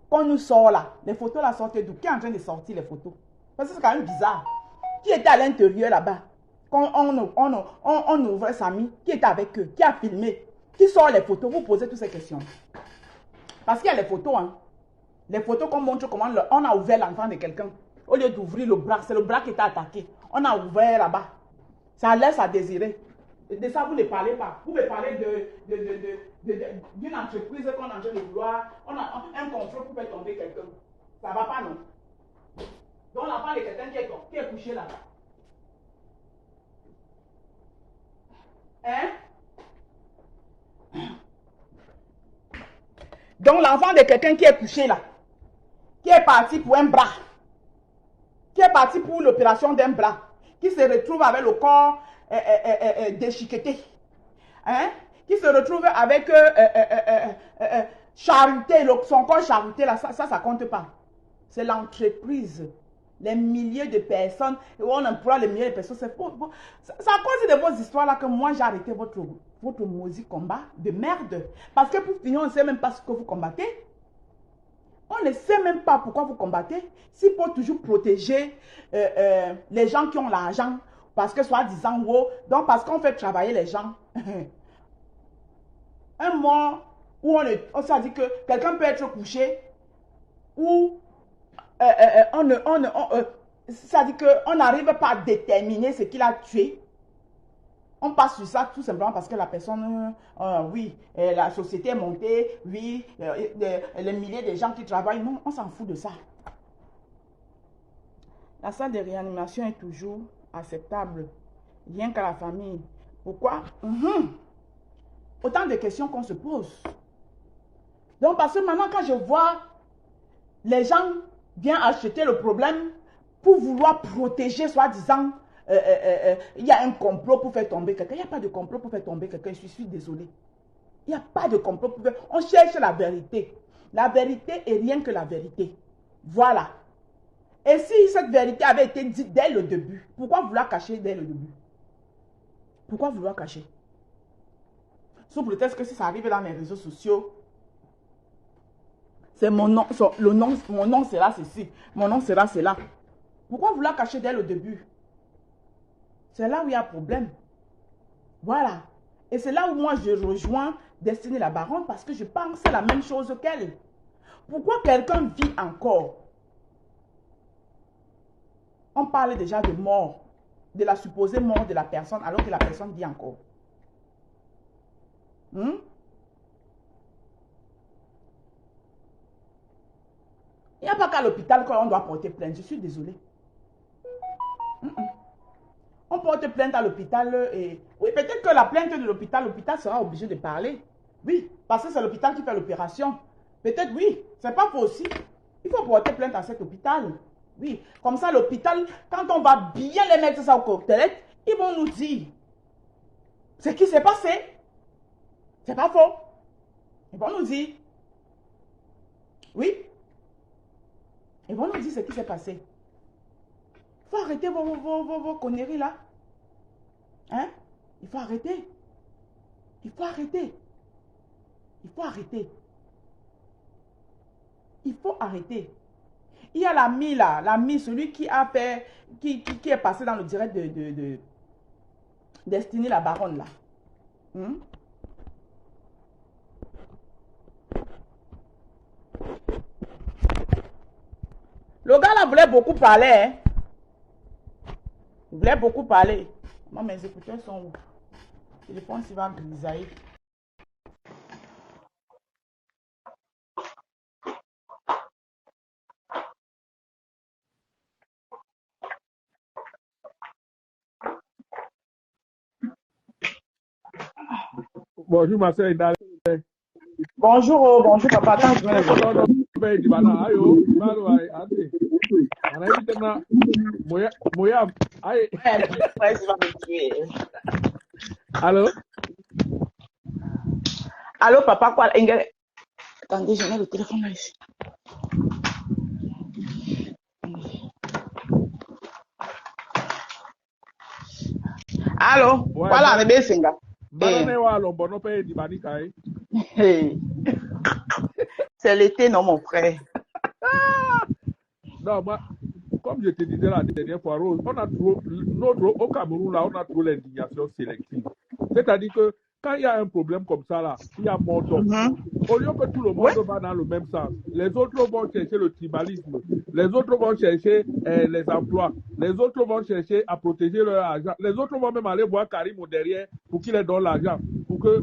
qu'on nous sort là. Les photos là sortent d'où? Qui est en train de sortir les photos? Parce que c'est quand même bizarre. Qui était à l'intérieur là-bas? Quand on ouvrait Sami, qui était avec eux? Qui a filmé? Qui sort les photos? Vous posez toutes ces questions. Parce qu'il y a les photos. Hein. Les photos qu'on montre comment on a ouvert l'enfant de quelqu'un. Au lieu d'ouvrir le bras, c'est le bras qui était attaqué. On a ouvert là-bas. Ça laisse à désirer. De ça, vous ne parlez pas. Vous me parlez d'une entreprise qu'on est en train de vouloir. On a un contrôle pour faire tomber quelqu'un. Ça ne va pas, non? Donc, on parle de quelqu'un qui est couché là-bas. Hein? Donc, l'enfant de quelqu'un qui est couché là, qui est parti pour un bras, qui est parti pour l'opération d'un bras, qui se retrouve avec le corps déchiqueté, hein? Qui se retrouve avec charité, son corps charité, là, ça compte pas. C'est l'entreprise, les milliers de personnes, où on emploie les milliers de personnes. C'est à cause de vos histoires là que moi j'ai arrêté votre maudit combat de merde. Parce que pour finir, on ne sait même pas ce que vous combattez. On ne sait même pas pourquoi vous combattez. S'il faut toujours protéger les gens qui ont l'argent, parce que soi-disant, donc parce qu'on fait travailler les gens. Un mois où on s'est dit que quelqu'un peut être couché ou ça dit qu'on n'arrive pas à déterminer ce qu'il a tué. On passe sur ça tout simplement parce que la personne, oui, la société est montée, oui, les milliers de gens qui travaillent, non, on s'en fout de ça. La salle de réanimation est toujours acceptable, rien qu'à la famille. Pourquoi? Autant de questions qu'on se pose. Donc, parce que maintenant, quand je vois les gens viennent acheter le problème pour vouloir protéger, soi-disant, il y a un complot pour faire tomber quelqu'un. Il n'y a pas de complot pour faire tomber quelqu'un. Je suis désolée. Il n'y a pas de complot pour faire... On cherche la vérité. La vérité est rien que la vérité. Voilà. Et si cette vérité avait été dite dès le début, pourquoi vouloir cacher dès le début? Pourquoi vouloir cacher? Sous prétexte que si ça arrive dans les réseaux sociaux, c'est mon nom, mon nom sera ceci, mon nom sera cela. Pourquoi vouloir cacher dès le début? C'est là où il y a un problème. Voilà. Et c'est là où moi je rejoins Destiny la Baronne parce que je pense la même chose qu'elle. Pourquoi quelqu'un vit encore? On parle déjà de mort, de la supposée mort de la personne alors que la personne vit encore. Il n'y a pas qu'à l'hôpital qu'on doit porter plainte. Je suis désolée. On porte plainte à l'hôpital et... Oui, peut-être que la plainte de l'hôpital sera obligé de parler. Oui, parce que c'est l'hôpital qui fait l'opération. Peut-être oui, c'est pas faux aussi. Il faut porter plainte à cet hôpital. Oui, comme ça l'hôpital, quand on va bien les mettre ça au cocktail, ils vont nous dire ce qui s'est passé. C'est pas faux. Ils vont nous dire. Oui. Ils vont nous dire ce qui s'est passé. Il faut arrêter vos conneries là. Hein? Il faut arrêter. Il faut arrêter. Il faut arrêter. Il faut arrêter. Il y a l'ami là, l'ami, celui qui a fait, qui est passé dans le direct de Destiny la Baronne là. Le gars là voulait beaucoup parler. Hein? Il voulait beaucoup parler. Moi, mes écouteurs sont où? Le téléphone s'il va grisailler. Bonjour, ma soeur. Bonjour, bonjour papa. Attends, je vais Allô? Allô, papa, quoi? Attendez, je mets le téléphone là ici. Allô? Voilà, bébé Singa. C'est l'été, non, mon frère. Non, moi, comme je te disais la dernière fois, Rose, on a trop, au Cameroun, là, on a trop l'indignation sélective. C'est-à-dire que quand il y a un problème comme ça, là, il y a mort d'homme. Au lieu que tout le monde va dans le même sens, les autres vont chercher le tribalisme, les autres vont chercher les emplois, les autres vont chercher à protéger leur argent, les autres vont même aller voir Karim au derrière pour qu'il leur donne l'argent, pour que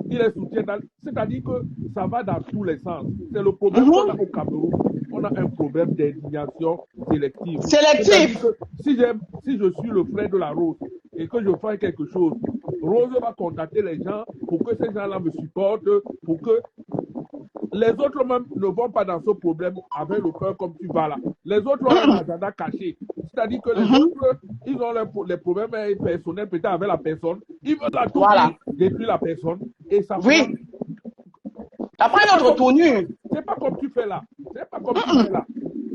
il les soutienne. C'est-à-dire que ça va dans tous les sens. C'est le problème qu'on a au Cameroun. On a un problème d'indignation sélective. Si je suis le frère de la Rose et que je fais quelque chose, Rose va contacter les gens pour que ces gens-là me supportent, pour que les autres même ne vont pas dans ce problème avec le cœur comme tu vas là. Les autres ont un agenda caché. C'est-à-dire que les autres, ils ont les problèmes personnels peut-être avec la personne. Ils veulent la détruire la personne. Et ça après notre tournure. C'est pas comme tu fais là. C'est pas comme tu fais là.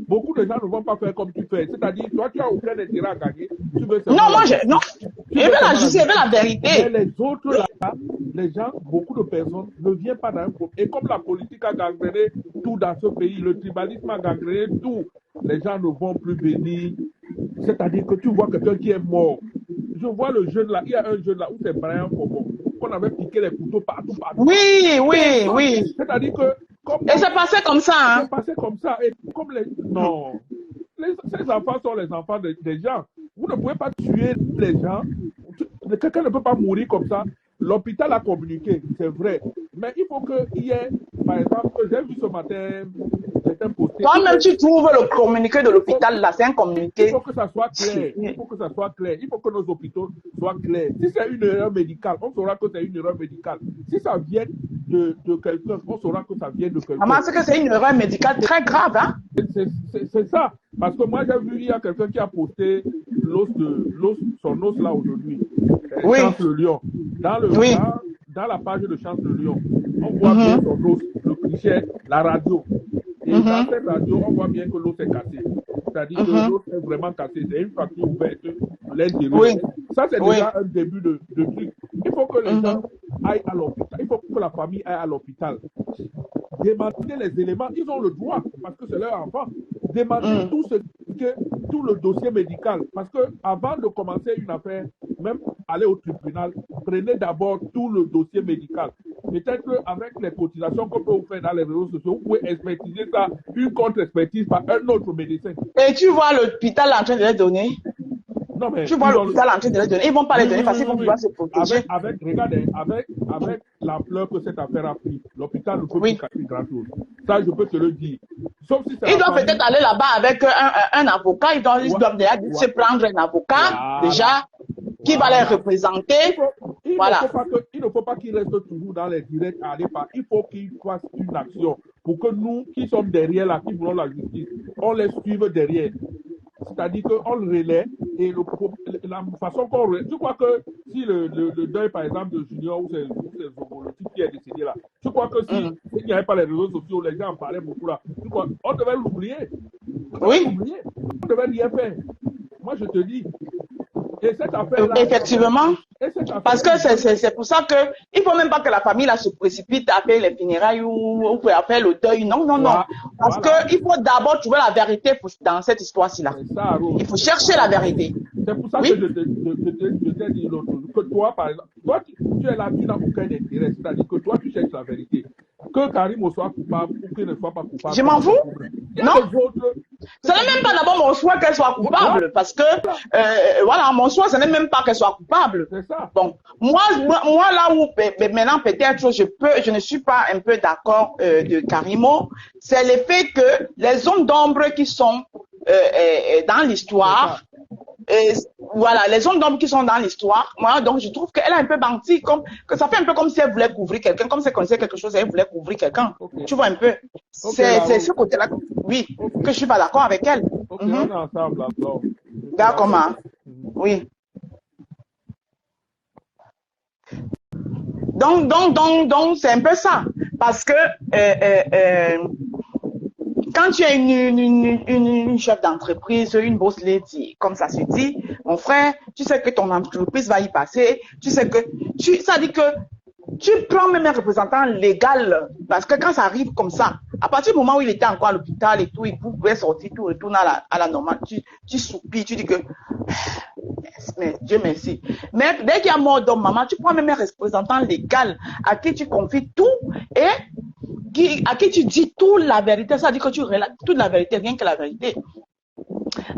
Beaucoup de gens ne vont pas faire comme tu fais. C'est-à-dire, toi, tu as aucun intérêt à gagner. Tu veux non, moi, je veux la justice, je veux la vérité. Mais les autres, là, les gens, beaucoup de personnes ne viennent pas dans un problème. Et comme la politique a gangréné tout dans ce pays, le tribalisme a gangréné tout, les gens ne vont plus venir. C'est-à-dire que tu vois quelqu'un qui est mort. Je vois le jeune là, il y a un jeune là où c'est Brian Fomon, qu'on avait piqué les couteaux partout. Oui. C'est-à-dire que Et c'est passé comme ça, hein? C'est passé comme ça. Et comme les... Non. Ces enfants sont les enfants des gens. Vous ne pouvez pas tuer les gens. Quelqu'un ne peut pas mourir comme ça. L'hôpital a communiqué, c'est vrai. Mais il faut qu'il y ait, par exemple, j'ai vu ce matin, c'était posté. Toi-même, tu trouves le communiqué de l'hôpital, là, c'est un Il communiqué. faut que ça soit clair. Il faut que ça soit clair. Il faut que nos hôpitaux soient clairs. Si c'est une erreur médicale, on saura que c'est une erreur médicale. Si ça vient de quelqu'un, on saura que ça vient de quelqu'un. Maman, c'est que c'est une erreur médicale très grave, hein? C'est ça. Parce que moi, j'ai vu, il y a quelqu'un qui a posté son os là aujourd'hui. Oui. Chance le Lion. Dans la page de Chance le Lion, on voit bien son os, le cliché, la radio. Et dans cette radio, on voit bien que l'os est cassé. C'est-à-dire que l'os est vraiment cassé. C'est une fracture ouverte à l'intérieur. Oui. Ça, c'est déjà un début de truc. Il faut que les gens aillent à l'hôpital. Il faut que la famille aille à l'hôpital. Démentir les éléments, ils ont le droit, parce que c'est leur enfant. Démentir tout le dossier médical. Parce que avant de commencer une affaire, même aller au tribunal, prenez d'abord tout le dossier médical. Peut-être qu'avec les cotisations qu'on peut vous faire dans les réseaux sociaux, vous pouvez expertiser ça, une contre-expertise par un autre médecin. Et tu vois l'hôpital en train de les donner? Non, mais tu vois l'hôpital en train de les donner. Ils vont pas les donner parce qu'ils vont pouvoir se protéger. Regardez, avec l'ampleur que cette affaire a pris, l'hôpital ne peut plus casser grand-chose. Ça, je peux te le dire. Sauf si ils doivent peut-être aller là-bas avec un avocat. Ils doivent déjà se prendre un avocat, déjà, qui va les représenter. Il ne faut pas qu'ils restent toujours dans les directs à aller par. Il faut qu'ils fassent une action pour que nous, qui sommes derrière là, qui voulons la justice, on les suive derrière. C'est-à-dire qu'on le relaie et la façon qu'on relaie. Tu crois que si le deuil, par exemple, de Junior ou c'est le type qui est décédé là, tu crois que s'il n'y avait pas les réseaux sociaux, les gens en parlaient beaucoup là, tu crois, on devait l'oublier. Oui. On devait rien faire. Moi, je te dis. Et cette affaire-là. Effectivement. Parce que c'est pour ça que il faut même pas que la famille là se précipite à faire les funérailles ou à faire le deuil. Non. Parce que il faut d'abord trouver la vérité dans cette histoire-ci là. Il faut chercher la vérité. C'est pour ça que je t'ai dit l'autre jour. Que toi, par exemple, toi, tu es là, tu n'as aucun intérêt. C'est-à-dire que toi, tu cherches la vérité. Que Karim soit coupable ou qu'il ne soit pas coupable. Je m'en fous. Non. Ce n'est même pas d'abord mon choix qu'elle soit coupable. Parce que, voilà, mon choix, ce n'est même pas qu'elle soit coupable. C'est ça. Bon, moi là où, maintenant, peut-être, je ne suis pas un peu d'accord de Karimo, c'est le fait que les zones d'ombre qui sont dans l'histoire, voilà, les zones d'ombre qui sont dans l'histoire, moi, donc, je trouve qu'elle a un peu menti, que ça fait un peu comme si elle voulait couvrir quelqu'un, comme si elle connaissait quelque chose et elle voulait couvrir quelqu'un. Okay. Tu vois un peu. C'est ce côté-là, oui, que je suis pas d'accord avec elle. Ok, on est ensemble, alors. Regarde comment. Oui. Donc, c'est un peu ça. Parce que, quand tu es une chef d'entreprise, une boss lady, comme ça se dit, mon frère, tu sais que ton entreprise va y passer, tu sais que, ça dit que tu prends même un représentant légal, parce que quand ça arrive comme ça, à partir du moment où il était encore à l'hôpital et tout, il pouvait sortir, tout retourner à la normale, tu soupires, tu dis que, mais Dieu merci. Mais dès qu'il y a mort d'homme, maman, tu prends même un représentant légal à qui tu confies tout et à qui tu dis toute la vérité. Ça dit que tu relates toute la vérité, rien que la vérité.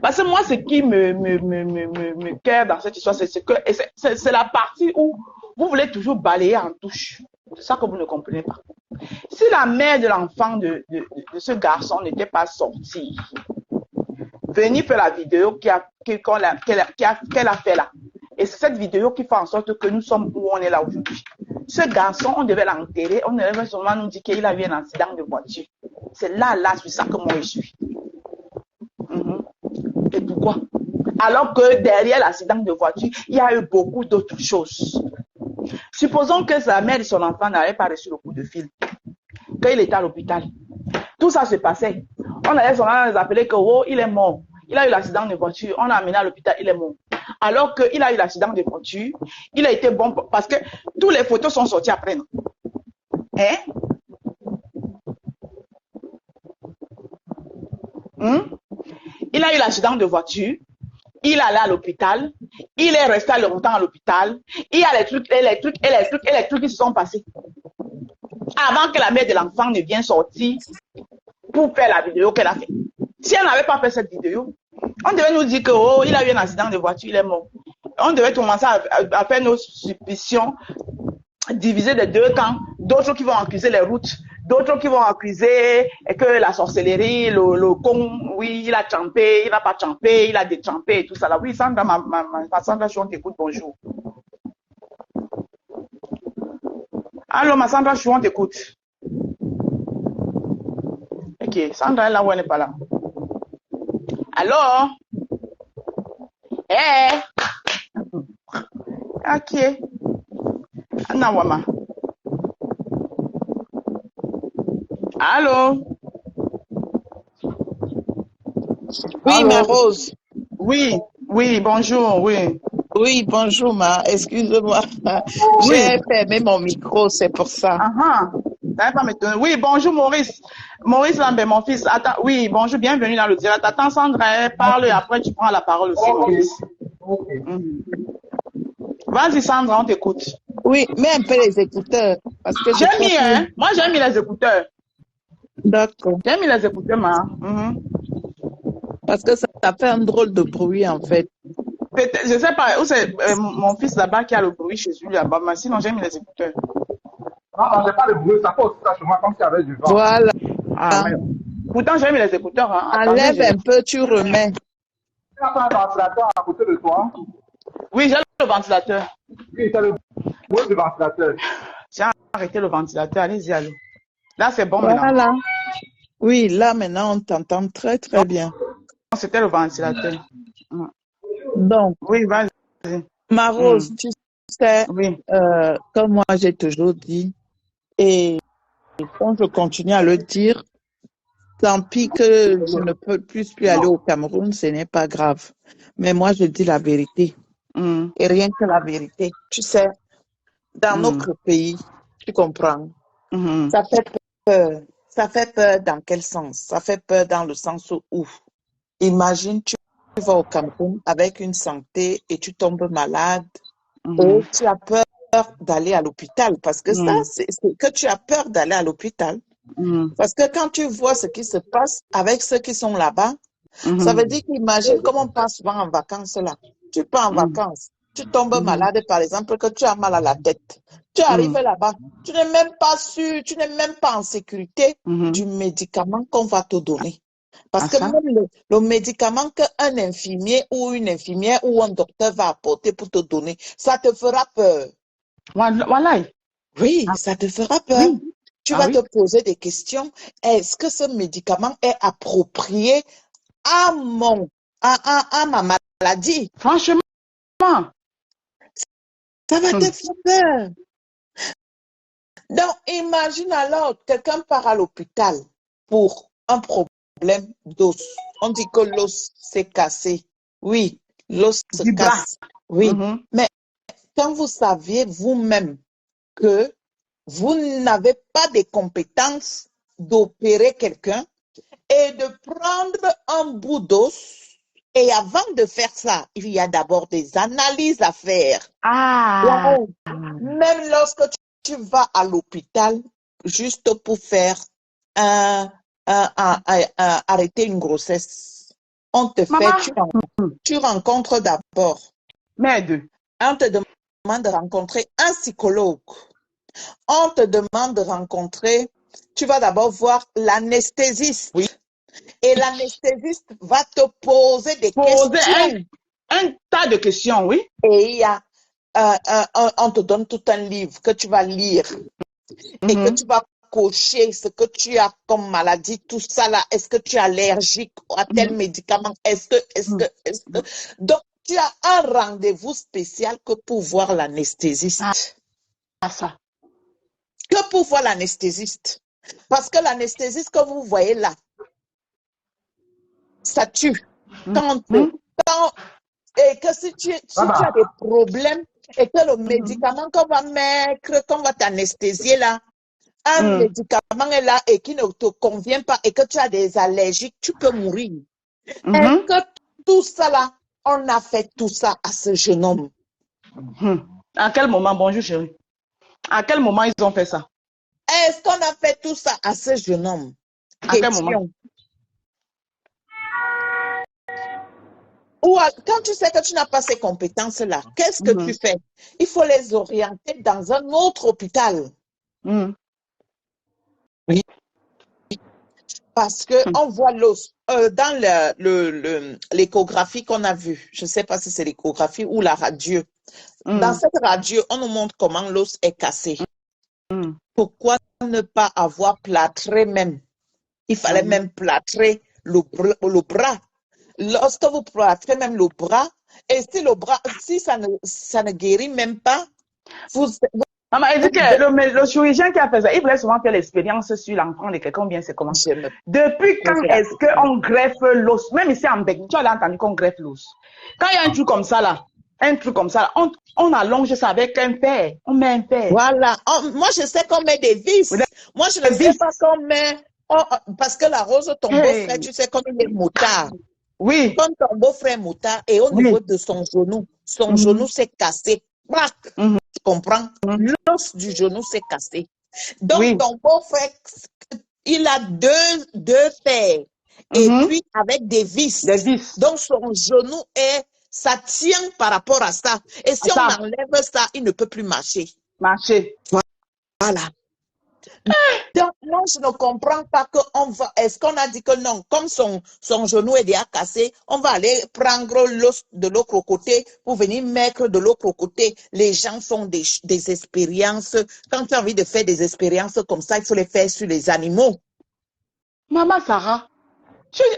Parce que moi, ce qui me cœur dans cette histoire, c'est la partie où vous voulez toujours balayer en touche. C'est ça que vous ne comprenez pas. Si la mère de l'enfant de ce garçon n'était pas sortie, venir faire la vidéo qu'elle a fait là. Et c'est cette vidéo qui fait en sorte que nous sommes où on est là aujourd'hui. Ce garçon, on devait l'enterrer, on devait seulement nous dire qu'il a eu un accident de voiture. C'est là, c'est ça que moi je suis. Et pourquoi? Alors que derrière l'accident de voiture, il y a eu beaucoup d'autres choses. Supposons que sa mère et son enfant n'avaient pas reçu le coup de fil, qu'il était à l'hôpital. Tout ça se passait. On allait seulement les appeler que, oh, il est mort. Il a eu l'accident de voiture, on l'a amené à l'hôpital, il est mort. Alors qu'il a eu l'accident de voiture, il a été bon parce que toutes les photos sont sorties après. Non? Hein? Il a eu l'accident de voiture, il est allé à l'hôpital, il est resté longtemps à l'hôpital, il y a les trucs qui se sont passés. avant que la mère de l'enfant ne vienne sortir pour faire la vidéo qu'elle a fait. Si elle n'avait pas fait cette vidéo, on devait nous dire que oh, il a eu un accident de voiture, il est mort. On devait commencer à faire nos suppositions divisées de deux camps, d'autres qui vont accuser les routes, d'autres qui vont accuser que la sorcellerie, le con, oui, il a champé, il n'a pas champé, il a déchampé et tout ça là. Oui, Sandra, Sandra, on t'écoute, bonjour. Allô, ma Sandra, on t'écoute. Ok, Sandra est là ou elle n'est pas là? Allô? Eh? Ok. Anna Wama. Allô? Oui, Allô? ma Rose. Oui, oui, bonjour, oui. Oui, bonjour, ma. Excuse-moi. Oui. J'ai fermé mon micro, c'est pour ça. T'avais pas m'étonner. Oui, bonjour Maurice. Maurice Lambert, mon fils. Attends, oui, bonjour, bienvenue dans le direct. Attends, Sandra, parle et après tu prends la parole aussi, mon fils. Vas-y, Sandra, on t'écoute. Oui, mets un peu les écouteurs. Parce que J'ai mis, hein. Moi, j'ai mis les écouteurs. D'accord. J'ai mis les écouteurs, ma. Parce que ça fait un drôle de bruit, en fait. Je sais pas, où c'est mon fils là-bas qui a le bruit chez lui là-bas, mais sinon j'ai mis les écouteurs. Non, non, j'ai pas de bruit, ça fait aussi ça chez moi comme s'il y avait du vent. Voilà. Ah, mais... Pourtant, j'ai mis les écouteurs. Hein. Enlève un peu, tu remets. Tu as pas un ventilateur à côté de toi? Oui, j'ai le ventilateur. Oui, tu as le bruit du ventilateur. J'ai arrêté le ventilateur, allez-y, allô. Là, c'est bon Voilà. maintenant. Oui, là, maintenant, on t'entend très, très bien. C'était le ventilateur. Donc, oui, vas-y. Ma Rose, tu sais, oui. comme moi, j'ai toujours dit, et quand je continue à le dire, tant pis que je ne peux plus aller au Cameroun, ce n'est pas grave. Mais moi, je dis la vérité. Et rien que la vérité. Tu sais, dans notre pays, tu comprends, ça fait peur. Ça fait peur dans quel sens? Ça fait peur dans le sens où, imagine, tu vas au Cameroun avec une santé et tu tombes malade et tu as peur d'aller à l'hôpital parce que ça, c'est que tu as peur d'aller à l'hôpital. Parce que quand tu vois ce qui se passe avec ceux qui sont là-bas, ça veut dire qu'imagine comment on passe souvent en vacances là. Tu pars en vacances, tu tombes malade par exemple, que tu as mal à la tête. Tu arrives là-bas, tu n'es même pas sûr, tu n'es même pas en sécurité du médicament qu'on va te donner. Parce que même le médicament qu'un infirmier ou une infirmière ou un docteur va apporter pour te donner, ça te fera peur. Voilà. Oui, ça te fera peur. Oui. Tu vas te poser des questions. Est-ce que ce médicament est approprié à ma maladie? Franchement. Ça va te faire peur. Donc, imagine alors, quelqu'un part à l'hôpital pour un problème d'os. On dit que l'os s'est cassé. Oui, l'os se casse. Oui, mais quand vous saviez vous-même que vous n'avez pas de compétences d'opérer quelqu'un et de prendre un bout d'os, et avant de faire ça, il y a d'abord des analyses à faire. Même lorsque tu vas à l'hôpital juste pour faire arrêter une grossesse, on te fait, tu rencontres d'abord. On te demande de rencontrer un psychologue. On te demande de rencontrer, tu vas d'abord voir l'anesthésiste. Oui. Et l'anesthésiste va te poser des questions. Un tas de questions, oui. Et il y a, on te donne tout un livre que tu vas lire et que tu vas cocher ce que tu as comme maladie, tout ça là. Est-ce que tu es allergique à tel médicament? Est-ce que. Donc, tu as un rendez-vous spécial que pour voir l'anesthésiste. Ça. Que pour voir l'anesthésiste. Parce que l'anesthésiste que vous voyez là, ça tue. Et que si tu as des problèmes et que le médicament qu'on va mettre, qu'on va t'anesthésier là, un médicament est là et qui ne te convient pas et que tu as des allergies, tu peux mourir. Est-ce que tout ça là, on a fait tout ça à ce jeune homme? À quel moment, bonjour chérie? À quel moment ils ont fait ça? est-ce qu'on a fait tout ça à ce jeune homme? À quel moment? Question. Ou quand tu sais que tu n'as pas ces compétences-là, qu'est-ce que tu fais? Il faut les orienter dans un autre hôpital. Oui. Parce qu'on voit l'os dans l'échographie qu'on a vue. Je ne sais pas si c'est l'échographie ou la radio. Dans cette radio, on nous montre comment l'os est cassé. Pourquoi ne pas avoir plâtré même? Il fallait même plâtrer le bras. Lorsque vous plâtrez même le bras, et si le bras, si ça ne guérit même pas, Maman, elle dit que le chirurgien qui a fait ça, il voulait souvent faire l'expérience sur l'enfant de quelqu'un, bien c'est comment. Depuis quand est-ce qu'on greffe l'os? Même ici en Belgique, tu as entendu qu'on greffe l'os. Quand il y a un truc comme ça là, on allonge ça avec un fer. On met un fer. Voilà. Moi, je sais qu'on met des vis. Moi, je ne sais pas qu'on met... parce que la rose, ton beau-frère, tu sais, comme il est moutard. Oui. Comme ton beau-frère moutard, et au niveau de son genou s'est cassé. Tu comprends? L'os du genou s'est cassé. Donc, ton beau-frère, il a deux fers. Et puis, avec des vis. Donc, son genou ça tient par rapport à ça. Et si on enlève ça, il ne peut plus marcher. Voilà. Donc, moi, je ne comprends pas est-ce qu'on a dit que non, comme son genou est déjà cassé, on va aller prendre l'os de l'autre côté pour venir mettre de l'autre côté. Les gens font des expériences. Quand tu as envie de faire des expériences comme ça, il faut les faire sur les animaux. Maman Sarah,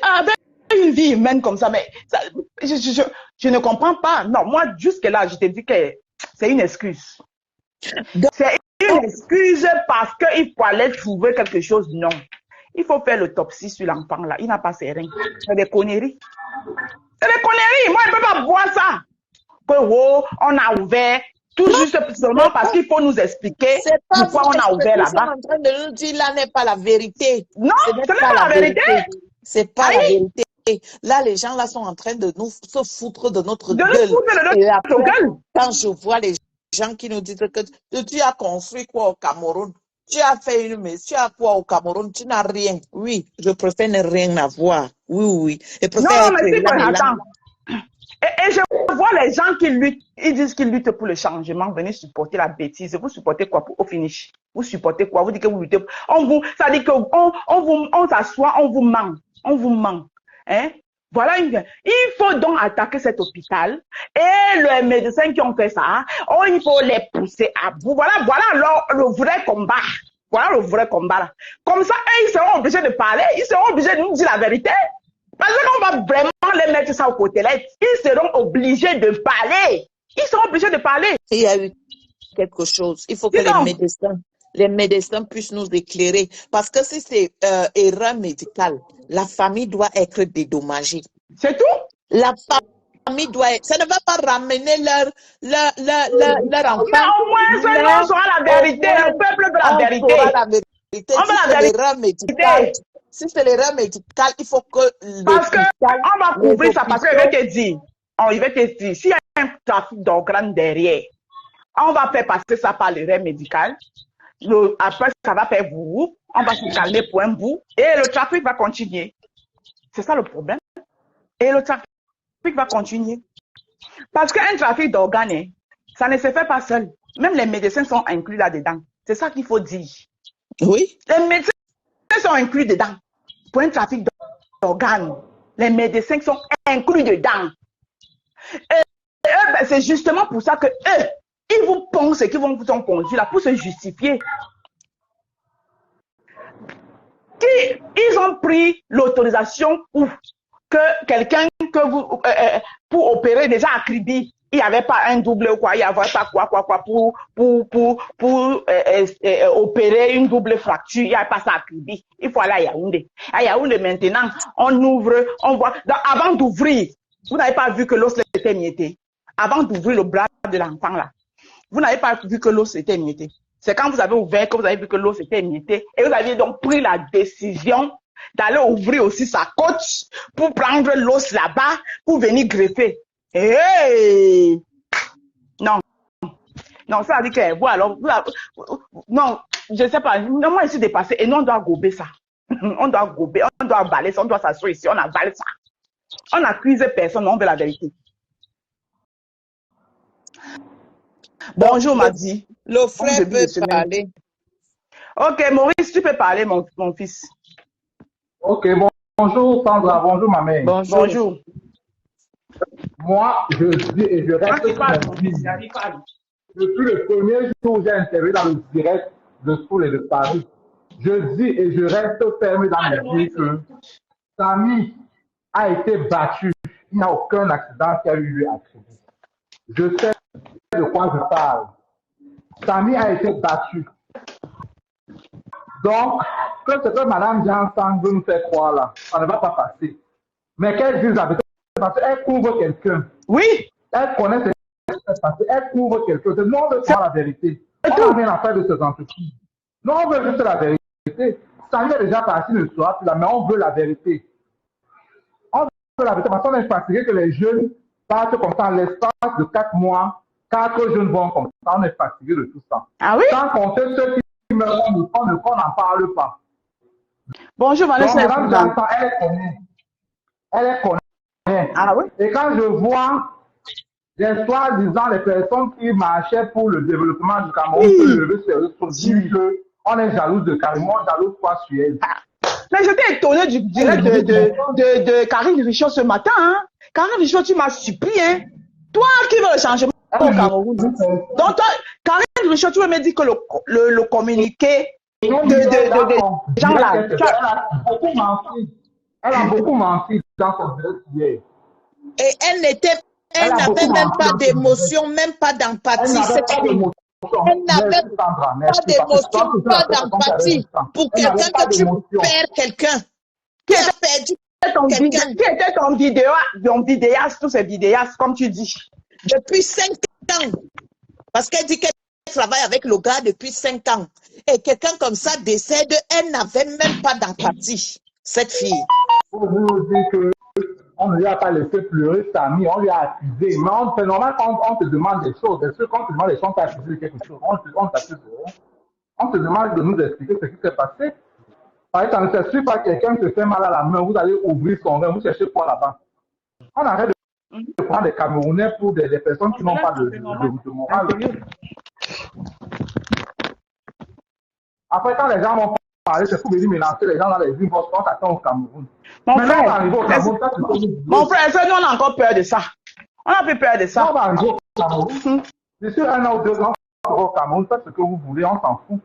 avec une vie humaine comme ça, mais ça, je ne comprends pas. Non, moi, jusque-là, je te dis que c'est une excuse. C'est une excuse parce qu'il faut aller trouver quelque chose. Non. Il faut faire l'autopsie sur l'enfant là. Il n'a pas ses reins. C'est des conneries. C'est des conneries. Moi, je ne peux pas boire ça. On a ouvert. Tout juste seulement parce qu'il faut nous expliquer pourquoi on a ouvert là-bas. En train de nous dire là n'est pas la vérité. Non, ce n'est pas la vérité. C'est pas la vérité. Là, les gens là sont en train de nous se foutre de notre gueule. Et après, quand je vois les gens qui nous disent que tu as construit quoi au Cameroun, tu as fait tu as quoi au Cameroun, tu n'as rien. Oui, je préfère ne rien avoir. Oui. Et non, mais c'est pas attends. Et je vois les gens qui luttent, ils disent qu'ils luttent pour le changement, venez supporter la bêtise. Vous supportez quoi au finish? Vous supportez quoi? Vous dites que vous luttez. Ça dit on s'assoit, on vous ment. On vous ment. Hein? Voilà il faut donc attaquer cet hôpital et les médecins qui ont fait ça, il faut les pousser à bout. Voilà alors le vrai combat. Voilà le vrai combat là. Comme ça, ils seront obligés de parler, ils seront obligés de nous dire la vérité. Parce qu'on va vraiment les mettre ça au côté là. Ils seront obligés de parler. Ils seront obligés de parler. Il y a eu quelque chose. Il faut que les médecins puissent nous éclairer. Parce que si c'est erreur médicale, la famille doit être dédommagée. C'est tout? La famille doit être... Ça ne va pas ramener leur enfant. Mais au moins, ça sera la vérité. Le peuple veut la vérité. On la vérité. On veut la vérité. Si c'est l'erreur médicale, il faut que... Parce qu'on va couvrir ça. Parce qu'il va te dire, s'il y a un trafic d'organes derrière, on va faire passer ça par l'erreur médicale. Après, ça va faire vous. On va se calmer pour un bout. Et le trafic va continuer. C'est ça le problème. Et le trafic va continuer. Parce qu'un trafic d'organes, ça ne se fait pas seul. Même les médecins sont inclus là-dedans. C'est ça qu'il faut dire. Oui. Les médecins sont inclus dedans. Pour un trafic d'organes, les médecins sont inclus dedans. C'est justement pour ça que eux, ils vous pensent qu'ils vont vous en conduire là pour se justifier. Ils ont pris l'autorisation ou que quelqu'un que vous pour opérer déjà à Kribi, il n'y avait pas un double ou quoi, il n'y avait pas quoi pour opérer une double fracture, il n'y avait pas ça à Kribi. Il faut aller à Yaoundé. À Yaoundé maintenant, on ouvre, on voit. Donc, avant d'ouvrir, vous n'avez pas vu que l'os était mietté. Avant d'ouvrir le bras de l'enfant là, vous n'avez pas vu que l'os était mietté. C'est quand vous avez ouvert que vous avez vu que l'os était mietté et vous aviez donc pris la décision d'aller ouvrir aussi sa côte pour prendre l'os là-bas pour venir greffer. Hey! Non. Non, ça veut dire que, voilà, non, je ne sais pas, non, moi, je suis dépassée, et nous, on doit gober ça. On doit gober, on doit balayer ça, on doit s'assurer ici, on avale ça. On n'accuse personne, on veut la vérité. Bonjour, Madi. Le frère peut parler. Ok, Maurice, tu peux parler, mon fils. Ok, bonjour Sandra, bonjour ma mère. Bonjour. Moi, je dis et je reste convaincu. Depuis le premier jour où j'ai interviewé dans le direct de Soul et de Paris, je dis et je reste fermé dans mes dire que Samy a été battu. Il n'y a aucun accident qui a eu lieu à Crédit. Je sais de quoi je parle. Samy a été battu. Donc, que ce que Mme Jansan veut nous faire croire là, ça ne va pas passer. Mais qu'elle dise la vérité, parce qu'elle couvre quelqu'un. Oui. Elle connaît ce qui s'est passé, elle couvre quelque chose. Nous, on veut voir la vérité. On n'a rien à faire de ces entreprises. Nous, on veut juste la vérité. Samy est déjà parti le soir, mais on veut la vérité. On veut la vérité parce qu'on est fatigué que les jeunes partent comme ça en l'espace de 4 mois. 4 jeunes vont comme ça. On est fatigué de tout ça. Ah oui? Sans compter ceux qui meurent, on n'en parle pas. Bonjour, Vanessa. Donc, Mme Jansan, elle connaît. Elle connaît. Ah oui? Et quand je vois des soi-disant les personnes qui marchaient pour le développement du Cameroun, se dire qu'on est jaloux de Karim, on est jaloux quoi sur elle. Mais j'étais étonnée du direct de Karine Richaud ce matin. Hein? Karine Richaud, tu m'as supplié. Hein? Toi qui veux le changement au Cameroun. Donc, toi, Karine Richaud, tu veux me dire que le communiqué de gens là. Elle a beaucoup menti dans son direct hier. Et elle n'avait même pas d'émotion, même pas d'empathie. Elle n'avait pas d'émotion, pas d'empathie pour quelqu'un que tu perds quelqu'un. Qui a perdu quelqu'un. Qui était ton vidéaste, tous ces vidéastes, comme tu dis. Depuis 5 ans. Parce qu'elle dit qu'elle travaille avec le gars depuis 5 ans. Et quelqu'un comme ça décède, elle n'avait même pas d'empathie, cette fille. Pour vous dire que on ne lui a pas laissé pleurer Samy, on lui a accusé. Mais c'est normal quand on te demande des choses. Est-ce que quand on te demande des choses, on t'a accusé de quelque chose? On t'accuse. On te demande de nous expliquer ce qui s'est passé. Par exemple, ça ne suffit pas quelqu'un qui se fait mal à la main, vous allez ouvrir son rein, vous cherchez quoi là-bas? On arrête de prendre des Camerounais pour des personnes qui n'ont pas de morale. Après, quand les gens vont parler, c'est pour venir mélanger les gens dans les villes, on s'attend au Cameroun. Mon frère, nous on a encore peur de ça. On a plus peur de ça. On va arriver au Cameroun. D'ici 1 an ou 2 ans, au Cameroun, faites ce que vous voulez, on s'en fout.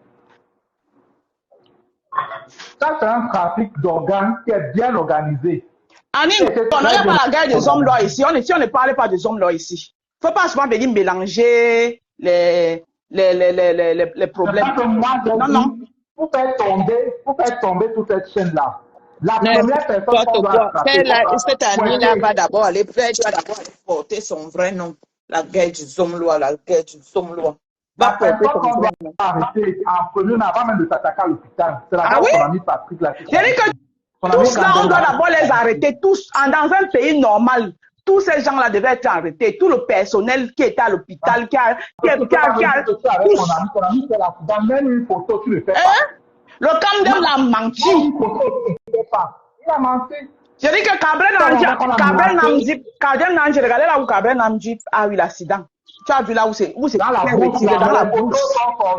Ça, c'est un trafic d'organes qui est bien organisé. Annie, on n'a pas la guerre des hommes là ici. On ne parle pas des hommes là ici. Il ne faut pas souvent venir mélanger les problèmes. Non. Pour faire tomber toute cette chaîne-là. La première personne qu'on doit attraper. Cette année-là va d'abord aller porter son vrai nom. La guerre du Zomlois, la guerre du Zomlois. La personne qu'on doit arrêter en premier avant même de s'attaquer à l'hôpital. C'est la personne qu'on a mis Patrick là. Je dis que tous là, on doit d'abord les arrêter. Tous, dans un pays normal, tous ces gens-là devaient être arrêtés. Tout le personnel qui était à l'hôpital, qui a même une photo, tu le fais pas. Le Camden l'a menti. Il a menti. Je dis que Cabrel Namdi, regardez là où Cabrel Namdi a eu l'accident. Tu as vu là où c'est dans la brousse.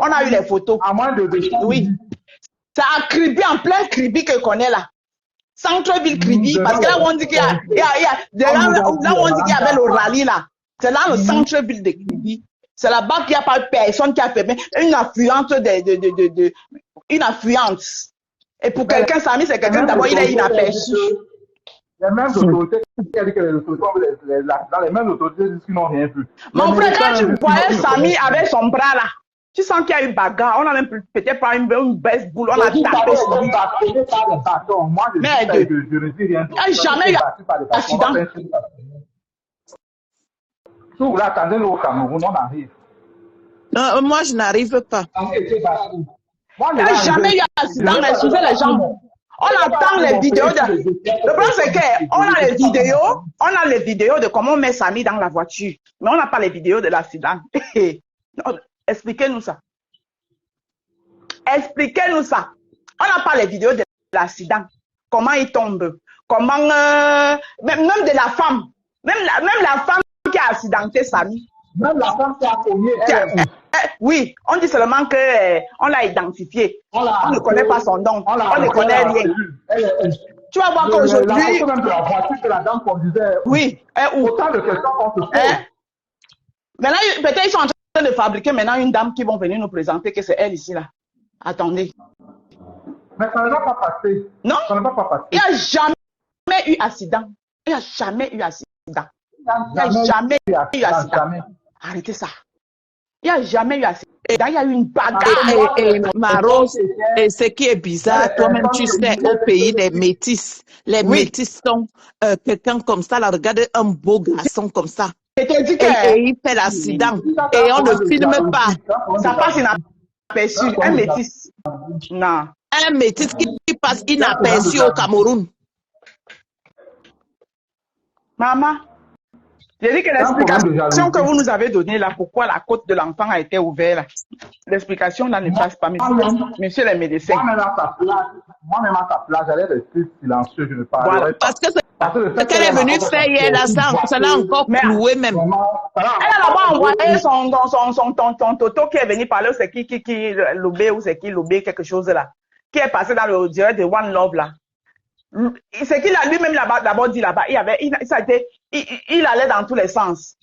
On a eu les photos. À moins de oui. C'est à Kribi, en plein Kribi que connaît là. Centre-ville Kribi. Parce que là où on dit qu'il y a, là où on dit qu'il y avait le rallye là. C'est là le centre-ville de Kribi. C'est là-bas qu'il n'y a pas personne qui a fait une affluence une affluence. Et pour quelqu'un, Samy, c'est quelqu'un d'abord, il est inaperçu. Les mêmes autorités qui ont dit que les autorités, dans les mêmes autorités disent qu'ils n'ont rien vu. Mon frère, quand tu voyais Samy avec son bras là, tu sens qu'il y a eu bagarre. On a même peut-être pas une baisse boule. On a tapé sur lui. Mais je ne dis rien. Il n'y a jamais eu d'accident. Si vous l'attendez au Cameroun, on arrive. Non, moi, je n'arrive pas. Il n'y a jamais eu d'accident, mais excusez les gens. On attend les vidéos. Le problème, c'est qu'on a les vidéos de comment on met Samy dans la voiture. Mais on n'a pas les vidéos de l'accident. Expliquez-nous ça. Expliquez-nous ça. On n'a pas les vidéos de l'accident. Comment il tombe. Comment... même de la femme. Même la femme qui a accidenté Samy. Même la femme qui a cogné, elle est oui, on dit seulement qu'on l'a identifié. On ne connaît pas son nom. On ne connaît rien. Tu vas voir qu'aujourd'hui... La photo même de la voiture que la dame conduisait. Oui. Autant de questions qu'on se pose. Maintenant, peut-être ils sont en train de fabriquer maintenant une dame qui vont venir nous présenter que c'est elle ici là. Attendez. Mais ça ne va pas passer. Non. Ça ne va pas passer. Il n'y a jamais eu accident. Il n'y a jamais eu accident. Il n'y a jamais eu accident. Arrêtez ça. Il n'y a jamais eu accident. Il y a eu une bagarre. Et Marose, et ce qui est bizarre, toi-même tu sais, au pays des métis, les métis sont quelqu'un comme ça, là, regarde un beau garçon comme ça. Je te dis Et il fait l'accident. Et on ne filme pas. Ça passe inaperçu. Un métis. Non. Un métis qui passe inaperçu au Cameroun. Maman, j'ai dit que l'explication que vous nous avez donnée là, pourquoi la côte de l'enfant a été ouverte, l'explication là ne passe pas, monsieur les médecins. Moi-même à sa place, j'allais rester silencieux, je ne parlerai voilà. pas. Parce que ce qu'elle est venue faire hier, là, ça l'a encore cloué même. Elle a d'abord envoyé son toto qui est venu parler, c'est qui Lobé ou c'est qui Lobé, quelque chose là, qui est passé dans le direct de One Love là. C'est qu'il a lui-même d'abord dit là-bas, il allait dans tous les sens.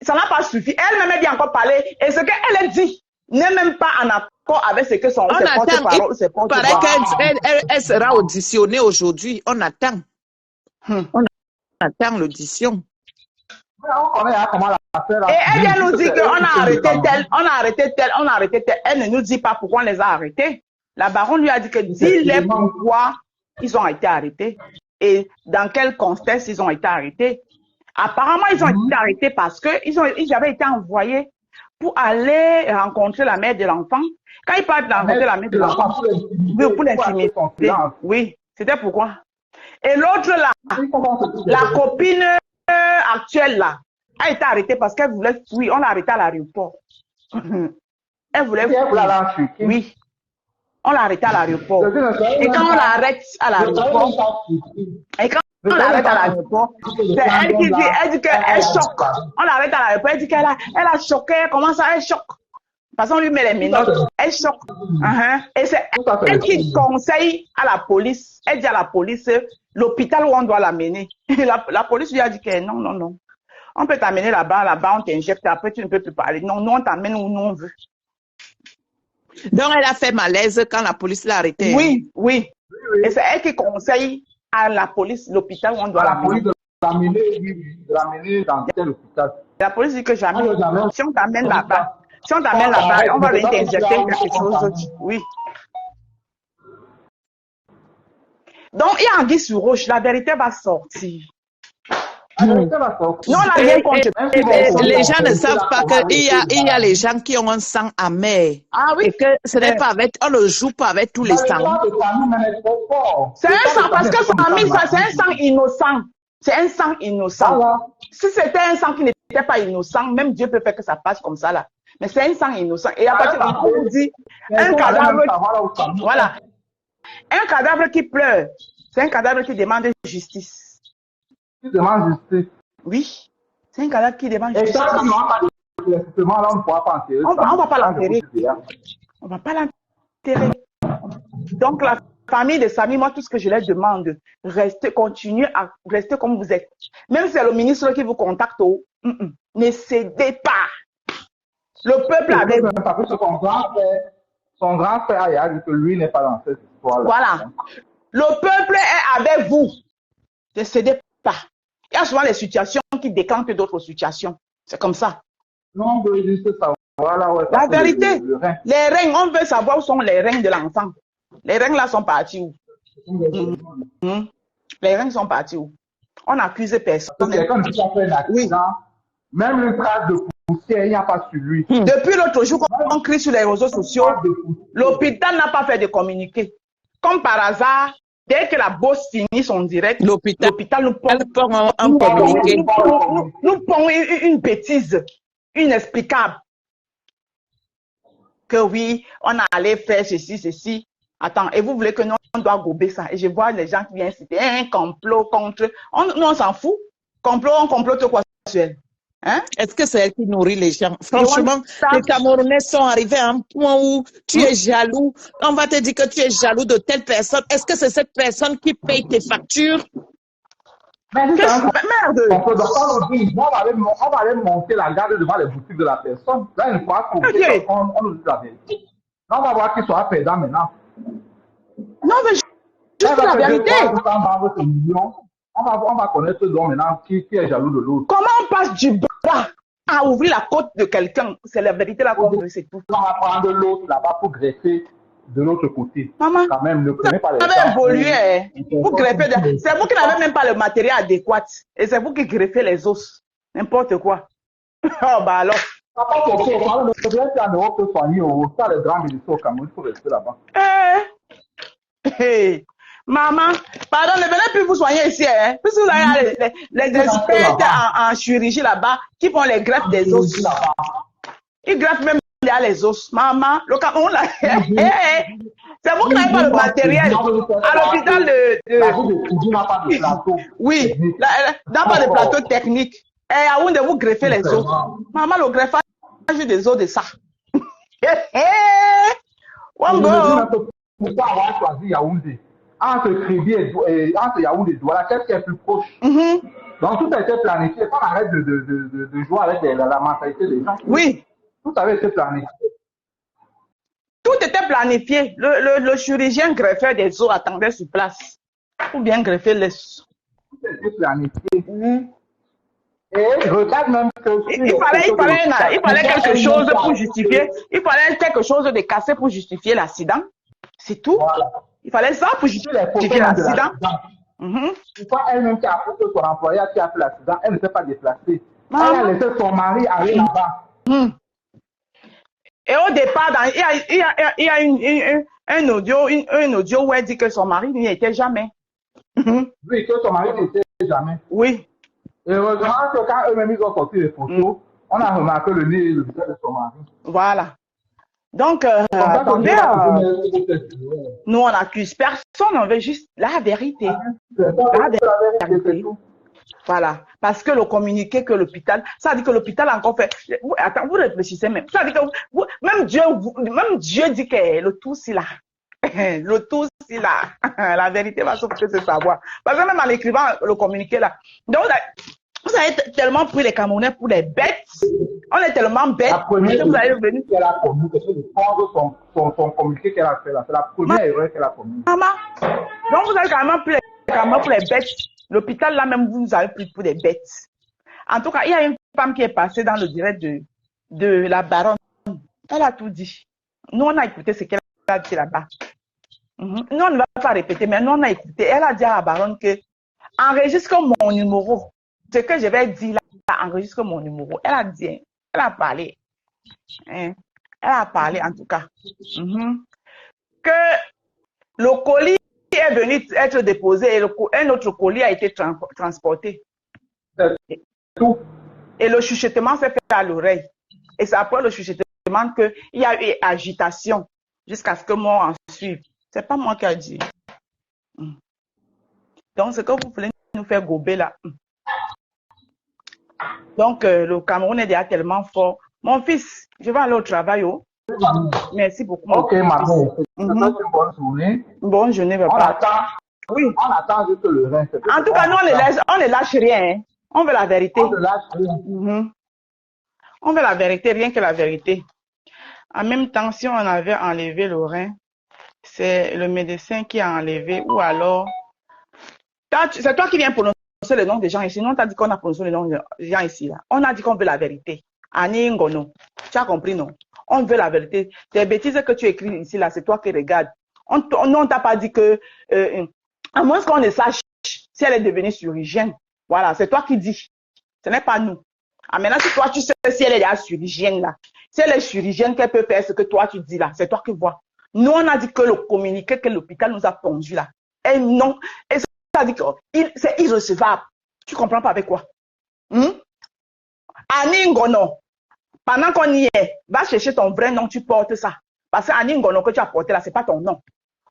Ça n'a pas suffi. Elle-même dit encore parler, et ce qu'elle dit n'est même pas en accord avec ce que ses porte-parole ou ses porte-parole. Il paraît qu'elle sera auditionnée aujourd'hui. On attend. On attend l'audition. Et elle vient nous dire qu'on a arrêté tel. Elle ne nous dit pas pourquoi on les a arrêtés. La baronne lui a dit que dis-les pourquoi ils ont été arrêtés et dans quel contexte ils ont été arrêtés. Apparemment, ils ont été arrêtés parce qu'ils avaient été envoyés pour aller rencontrer la mère de l'enfant. Quand ils partent rencontrer la mère de l'enfant, pour l'intimider. Oui, c'était pourquoi. Et l'autre là, la copine actuelle là, a été arrêtée parce qu'elle voulait fuir. On l'a arrêtée à l'aéroport. Elle voulait fuir. Oui. On l'a arrêté à l'aéroport. Et quand on l'arrête à l'aéroport, c'est elle qui dit, elle dit qu'elle choque. On l'arrête à l'aéroport, elle dit qu'elle a choqué, comment ça, elle choque. Parce qu'on lui met les minottes, elle choque. Et c'est elle qui conseille à la police, elle dit à la police, l'hôpital où on doit l'amener. La police lui a dit que non. On peut t'amener là-bas, on t'injecte, après tu ne peux plus parler. Non, on t'amène où nous on veut. Donc, elle a fait malaise quand la police l'a arrêtée. Oui. Et c'est elle qui conseille à la police, l'hôpital où on doit l'amener. De l'amener dans tel hôpital. La police dit que jamais. Si on t'amène là-bas, on va venir t'injecter quelque chose. Oui. Donc, il y a anguille sous roche. La vérité va sortir. Les gens ne savent pas qu'il y a les gens qui ont un sang amer. Et que ce n'est pas avec, on ne joue pas avec tous les sangs. C'est un sang, parce que c'est un sang innocent. C'est un sang innocent. Si c'était un sang qui n'était pas innocent, même Dieu peut faire que ça passe comme ça là. Mais c'est un sang innocent. Et à partir du moment où on dit un cadavre, voilà. Un cadavre qui pleure, c'est un cadavre qui demande justice. Qui demande justice. Oui, c'est un cadavre qui demande justice. On ne va pas l'enterrer. On ne va pas l'enterrer. Donc la famille de Samy, moi tout ce que je leur demande, continuez à rester comme vous êtes. Même si c'est le ministre qui vous contacte, ne cédez pas. Le peuple avec vous. Son grand frère a dit que lui n'est pas dans cette histoire-là. Voilà. Le peuple est avec vous. Ne cédez pas. Il y a souvent des situations qui déclenchent d'autres situations. C'est comme ça. Non, on veut juste savoir. La vérité, les règnes, on veut savoir où sont les règnes de l'enfant. Les règnes là sont partis où? Les règnes sont partis où? On accuse personne. Oui. Même une trace de poussière, il n'y a pas sur lui. Depuis l'autre jour, on crie sur les réseaux sociaux, l'hôpital n'a pas fait de communiqué. Comme par hasard, dès que la bosse finit son direct, l'hôpital nous pond une bêtise inexplicable. que oui, on a allé faire ceci, ceci. Attends, et vous voulez que nous, on doit gober ça. Et je vois les gens qui viennent citer un complot contre... Nous, on s'en fout. Complot, on complote quoi sur elle? Hein? Est-ce que c'est elle qui nourrit les gens? Et on Franchement, les tape. Camerounais sont arrivés à un point où tu es jaloux. On va te dire que tu es jaloux de telle personne. Est-ce que c'est cette personne qui paye tes factures? Mais si c'est un Merde! complot, donc on nous dit, on va aller monter la garde devant les boutiques de la personne. Là, il ne faut pas Ok. qu'on nous dise la vérité. Là, on va voir qui sera perdant maintenant. Non, mais Là, juste il va la se vérité. dire, on va millions. On va connaître donc maintenant qui est jaloux de l'autre. Comment on passe du bras à ouvrir la côte de quelqu'un? C'est la vérité là qu'on veut, c'est tout. On va prendre l'autre là-bas pour greffer de l'autre côté. Maman, Quand même, ne prenez pas les vous avez évolué. Hein. Vous greffez. C'est vous qui n'avez même pas le matériel adéquat. Et c'est vous qui greffez les os. N'importe quoi. Oh, bah alors. Papa, pour le problème, c'est en Europe que soigner ça, les grands ministres au Cameroun, il faut rester là-bas. Hey. Maman, pardon, ne venez plus vous soigner ici, hein. Puisque vous avez les experts en chirurgie là-bas qui font les greffes des os. Ils greffent même les os. Maman, le Cameroun là. C'est vous qui n'avez pas le matériel. À l'hôpital oui, n'a pas de plateau technique. Et à où de vous greffer les os. Maman, le greffage des os de ça. Pourquoi avoir choisi Yaoundé? Entre Kribi et entre Yaoundé et Douala, qu'est-ce qui est plus proche? Donc tout a été planifié. On arrête de jouer avec la mentalité des gens. Oui. Tout avait été planifié. Tout était planifié. Le chirurgien greffeur des os attendait sur place. Ou bien greffer les os. Tout a été planifié. Et regarde même que... Il fallait quelque chose pour justifier. Il fallait quelque chose de cassé pour justifier l'accident. C'est tout. Voilà. Il fallait ça pour justifier l'accident. Pourquoi elle-même qui a appris que son employeur qui a fait l'accident, elle ne s'est pas déplacée. Elle a laissé son mari aller là-bas. Et au départ, il y a un audio où elle dit que son mari n'y était jamais. Oui, que son mari n'était jamais. Oui. Et heureusement que quand eux-mêmes ils ont sorti les photos, on a remarqué le nez et le visage de son mari. Voilà. Donc, attendez, nous on n'accuse personne, on veut juste la vérité. La vérité. Voilà. Parce que le communiqué que l'hôpital, ça dit que l'hôpital a encore fait. Attends, vous réfléchissez même. Ça dit que même Dieu dit que le tout c'est là. Le tout c'est là. La vérité va sortir de savoir. Parce que même en écrivant le communiqué là. Donc, vous avez tellement pris les Camerounais pour des bêtes. On est tellement bêtes. La première que vous allez venir. qu'elle a commis, c'est de prendre son communiqué qu'elle a fait là. C'est la première erreur qu'elle a commise. Maman. Donc vous avez quand même pris les Camerounais pour les bêtes. L'hôpital là même, vous nous avez pris pour des bêtes. En tout cas, il y a une femme qui est passée dans le direct de la baronne. Elle a tout dit. Nous, on a écouté ce qu'elle a dit là-bas. Nous, on ne va pas répéter, mais nous, on a écouté. Elle a dit à la baronne que enregistre mon numéro. Ce que je vais dire là, enregistre mon numéro. Elle a dit, elle a parlé. Elle a parlé en tout cas. Que le colis est venu être déposé et un autre colis a été transporté. Et le chuchotement s'est fait à l'oreille. Et c'est après le chuchotement qu'il y a eu agitation jusqu'à ce que moi en suive. C'est pas moi qui a dit. Donc, ce que vous voulez nous faire gober là. Donc, le Cameroun est déjà tellement fort. Mon fils, je vais aller au travail. Merci beaucoup. Ok, maman. Une bonne journée. Bonne journée, papa. On attend. Oui. On attend juste le rein. En tout cas, nous, on ne lâche rien. Hein. On veut la vérité. On ne lâche rien. On veut la vérité, rien que la vérité. En même temps, si on avait enlevé le rein, c'est le médecin qui a enlevé ou alors... C'est toi qui viens prononcer le nom des gens ici. Nous, on t'a dit qu'on a prononcé le nom des gens ici. Là. On a dit qu'on veut la vérité. Annie Ngono. Tu as compris, non? On veut la vérité. Tes bêtises que tu écris ici, là, c'est toi qui regardes. On ne t'a pas dit que... à moins qu'on ne sache si elle est devenue chirurgienne. Voilà, c'est toi qui dis. Ce n'est pas nous. Ah, maintenant, si toi, tu sais si elle est déjà chirurgienne, là. Si elle est chirurgienne, qu'elle peut faire ce que toi, tu dis, là. C'est toi qui vois. Nous, on a dit que le communiqué que l'hôpital nous a pondu, là. Et non. Et ça dit que c'est irrecevable. Tu comprends pas avec quoi? Annie Ngono. Pendant qu'on y est, va chercher ton vrai nom, tu portes ça. Parce qu'Annie Ngono que tu as porté là, ce n'est pas ton nom.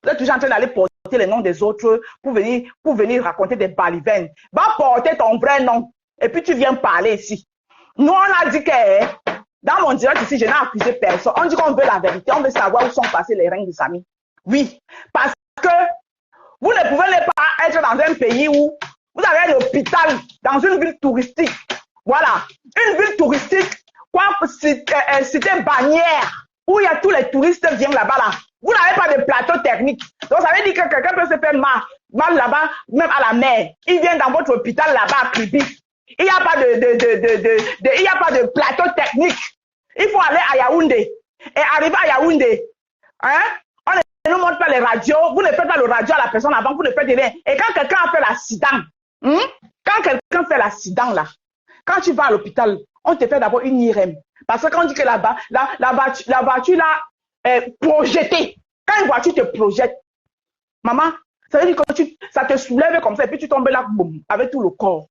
Vous êtes toujours en train d'aller porter les noms des autres pour venir raconter des balivernes. Va porter ton vrai nom. Et puis tu viens parler ici. Nous, on a dit que dans mon direct ici, je n'ai accusé personne. On dit qu'on veut la vérité. On veut savoir où sont passés les reins de Samy. Oui. Parce que vous ne pouvez pas être dans un pays où vous avez un hôpital dans une ville touristique. Voilà. Une ville touristique, quoi, cité Bagnères, où il y a tous les touristes qui viennent là-bas là. Vous n'avez pas de plateau technique. Donc ça veut dire que quelqu'un peut se faire mal là-bas, même à la mer. Il vient dans votre hôpital là-bas à Kribi. Il n'y a pas il y a pas de plateau technique. Il faut aller à Yaoundé. Et arriver à Yaoundé, hein, on ne nous montre pas les radios. Vous ne faites pas le radio à la personne avant, vous ne faites rien. Et quand quelqu'un a fait l'accident, quand quelqu'un fait l'accident là, quand tu vas à l'hôpital, on te fait d'abord une IRM. Parce que quand on dit que là-bas, la voiture là est projetée. Quand une voiture te projette, maman, ça veut dire que ça te soulève comme ça et puis tu tombes là, boum, avec tout le corps.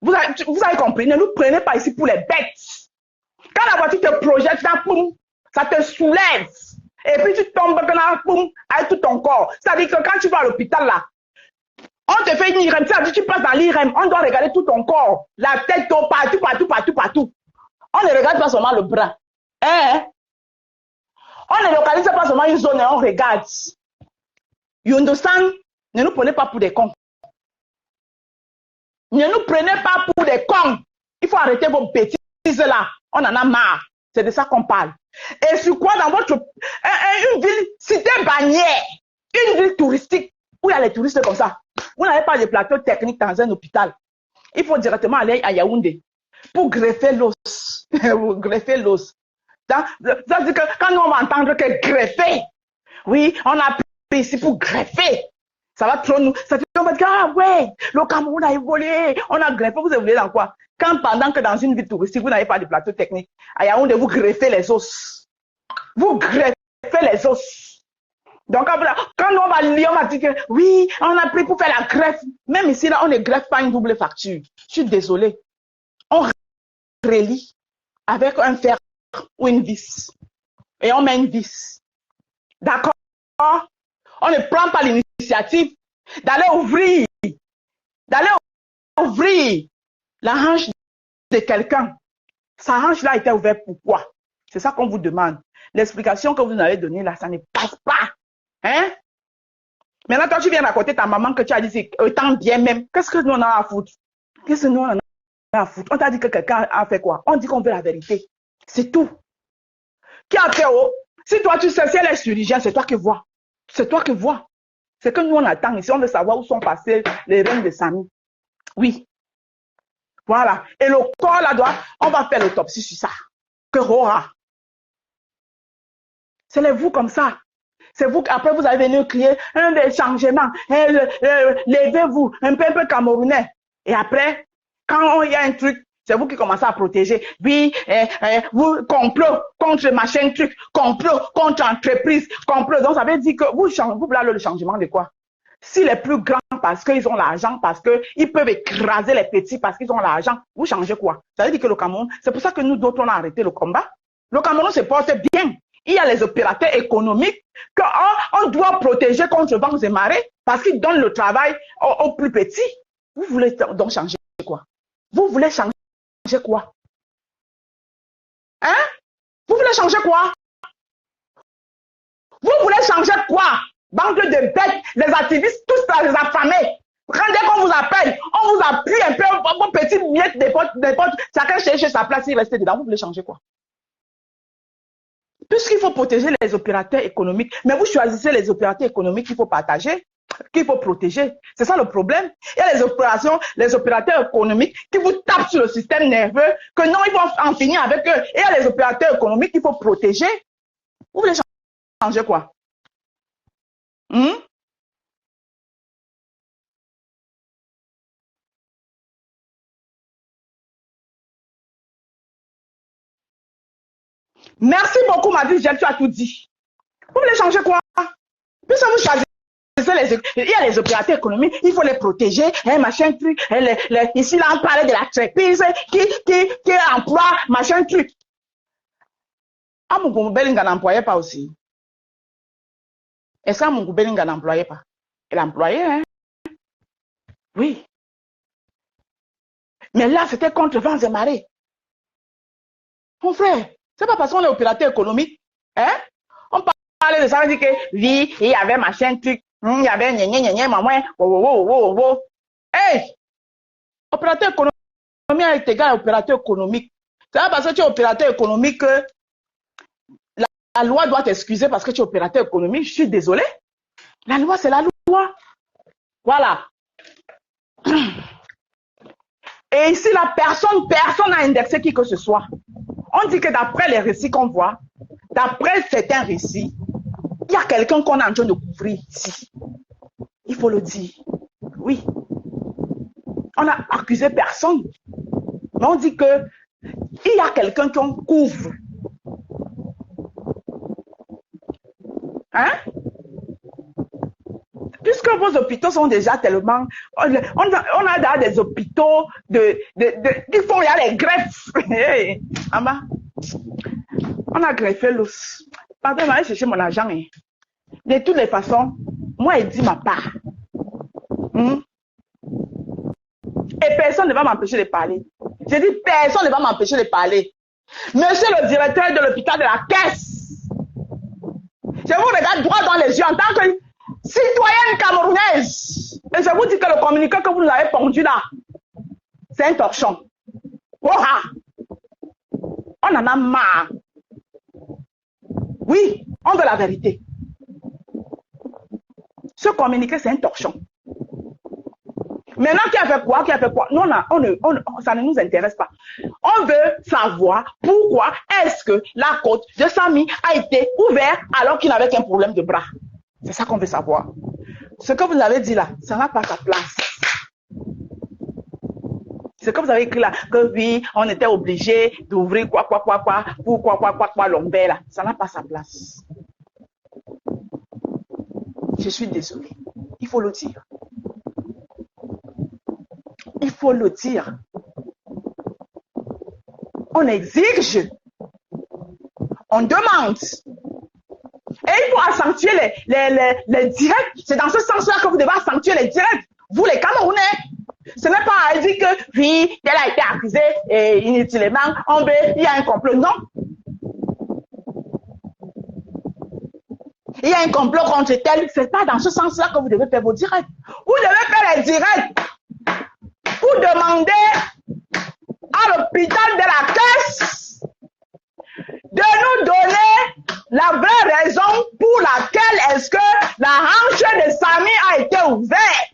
Vous avez compris, ne nous prenez pas ici pour les bêtes. Quand la voiture te projette là, boum, ça te soulève. Et puis tu tombes là, boum, avec tout ton corps. C'est-à-dire que quand tu vas à l'hôpital là, on te fait une IRM, c'est-à-dire que tu passes dans l'IRM, on doit regarder tout ton corps, la tête, partout. On ne regarde pas seulement le bras. Hein? On ne localise pas seulement une zone et on regarde. You understand? Ne nous prenez pas pour des cons. Ne nous prenez pas pour des cons. Il faut arrêter vos bêtises là. On en a marre. C'est de ça qu'on parle. Et sur quoi dans votre... une ville, cité Bagnères, une ville touristique, où il y a les touristes comme ça. Vous n'avez pas de plateau technique dans un hôpital. Il faut directement aller à Yaoundé pour greffer l'os. Greffer l'os. Ça veut dire que quand nous on va entendre que greffer, oui, on a pris ici pour greffer. Ça va trop nous. Ça fait qu'on va dire, ah ouais, le Cameroun a évolué, on a greffé. Vous évoluez dans quoi? Quand pendant que dans une ville touristique, vous n'avez pas de plateau technique, à Yaoundé, vous greffez les os. Vous greffez les os. Donc, quand on va lire, on va dire que oui, on a pris pour faire la greffe. Même ici, là, on ne greffe pas une double facture. Je suis désolée. On relie avec un fer ou une vis. Et on met une vis. D'accord? On ne prend pas l'initiative d'aller ouvrir la hanche de quelqu'un. Sa hanche là était ouverte pourquoi? C'est ça qu'on vous demande. L'explication que vous nous avez donnée là, ça ne passe pas. Hein? Maintenant, toi, tu viens raconter ta maman que tu as dit, c'est autant bien même. Qu'est-ce que nous on a à foutre? Qu'est-ce que nous on a à foutre? On t'a dit que quelqu'un a fait quoi? On dit qu'on veut la vérité. C'est tout. Qui a fait oh? Si toi, tu sais, si elle est chirurgien, c'est toi qui vois. C'est toi qui vois. C'est que nous, on attend ici. On veut savoir où sont passés les reins de Samy. Oui. Voilà. Et le corps, là, on va faire l'autopsie sur ça. Que rora. C'est les vous comme ça. C'est vous qu'après vous allez venir crier un des changements. Levez-vous, un peu camerounais. Et après, quand il y a un truc, c'est vous qui commencez à protéger. Oui, vous, complot contre machin truc, complot contre entreprise, complot. Donc ça veut dire que vous voulez le changement de quoi? Si les plus grands, parce qu'ils ont l'argent, parce qu'ils peuvent écraser les petits, parce qu'ils ont l'argent, vous changez quoi? Ça veut dire que le Cameroun, c'est pour ça que nous d'autres, on a arrêté le combat. Le Cameroun se porte bien. Il y a les opérateurs économiques qu'on doit protéger contre vents et marées parce qu'ils donnent le travail aux plus petits. Vous voulez donc changer quoi? Vous voulez changer quoi? Hein? Vous voulez changer quoi? Vous voulez changer quoi? Bande de bêtes, les activistes, tous ça, les affamés. Dès qu'on vous appelle, on vous appuie un peu, vos petits miettes des potes, chacun cherche sa place, il reste dedans. Vous voulez changer quoi? Puisqu'il faut protéger les opérateurs économiques, mais vous choisissez les opérateurs économiques qu'il faut partager, qu'il faut protéger. C'est ça le problème. Il y a les opérateurs économiques qui vous tapent sur le système nerveux, que non, ils vont en finir avec eux. Et il y a les opérateurs économiques qu'il faut protéger. Vous voulez changer quoi? Merci beaucoup, ma vie, tu as tout dit. Vous voulez changer quoi? Puisque vous choisissez il y a les opérateurs économiques, il faut les protéger, machin truc. Ici, là, on parlait de la trépise qui emploie machin truc. Ah, mon Bellinga n'employait pas aussi. Et ça, mon Bellinga n'employait pas. Il employait, hein? Oui. Mais là, c'était contre vents et marées. Mon frère, c'est pas parce qu'on est opérateur économique. Hein? On parlait de ça, on dit que oui, il y avait machin truc, il y avait maman, Hey! Opérateur économique est égal à opérateur économique. C'est pas parce que tu es opérateur économique que la loi doit t'excuser parce que tu es opérateur économique. Je suis désolé. La loi, c'est la loi. Voilà. Et ici, la personne n'a indexé qui que ce soit. On dit que d'après les récits qu'on voit, d'après certains récits, il y a quelqu'un qu'on est en train de couvrir ici. Il faut le dire. Oui. On n'a accusé personne. Mais on dit que il y a quelqu'un qu'on couvre. Hein? Puisque vos hôpitaux sont déjà tellement... On a déjà des hôpitaux qui font, il y a les greffes. Hey, on a greffé l'os. Pardon, je vais aller chercher mon argent. Hein. De toutes les façons, moi, il dit ma part. Et personne ne va m'empêcher de parler. Je dis, personne ne va m'empêcher de parler. Monsieur le directeur de l'hôpital de la caisse, je vous regarde droit dans les yeux en tant que citoyenne camerounaise. Et je vous dis que le communiqué que vous nous avez pondu là, c'est un torchon. Oh, ah. On en a marre. Oui, on veut la vérité. Ce communiqué, c'est un torchon. Maintenant, qui a fait quoi? Qui a fait quoi? Non, ça ne nous intéresse pas. On veut savoir pourquoi est-ce que la côte de Samy a été ouverte alors qu'il n'avait qu'un problème de bras. C'est ça qu'on veut savoir. Ce que vous avez dit là, ça n'a pas sa place. Ce que vous avez écrit là, que oui, on était obligé d'ouvrir l'ombre là, ça n'a pas sa place. Je suis désolée. Il faut le dire. Il faut le dire. On exige. On demande. Et il faut accentuer les directs. C'est dans ce sens-là que vous devez accentuer les directs. Vous, les Camerounais. Ce n'est pas à dire que, oui, elle a été accusée inutilement. Il y a un complot. Non. Il y a un complot contre elle. Ce n'est pas dans ce sens-là que vous devez faire vos directs. Vous devez faire les directs. Pour demander à l'hôpital de la caisse de nous donner la vraie raison pour laquelle est-ce que la hanche de Samy a été ouverte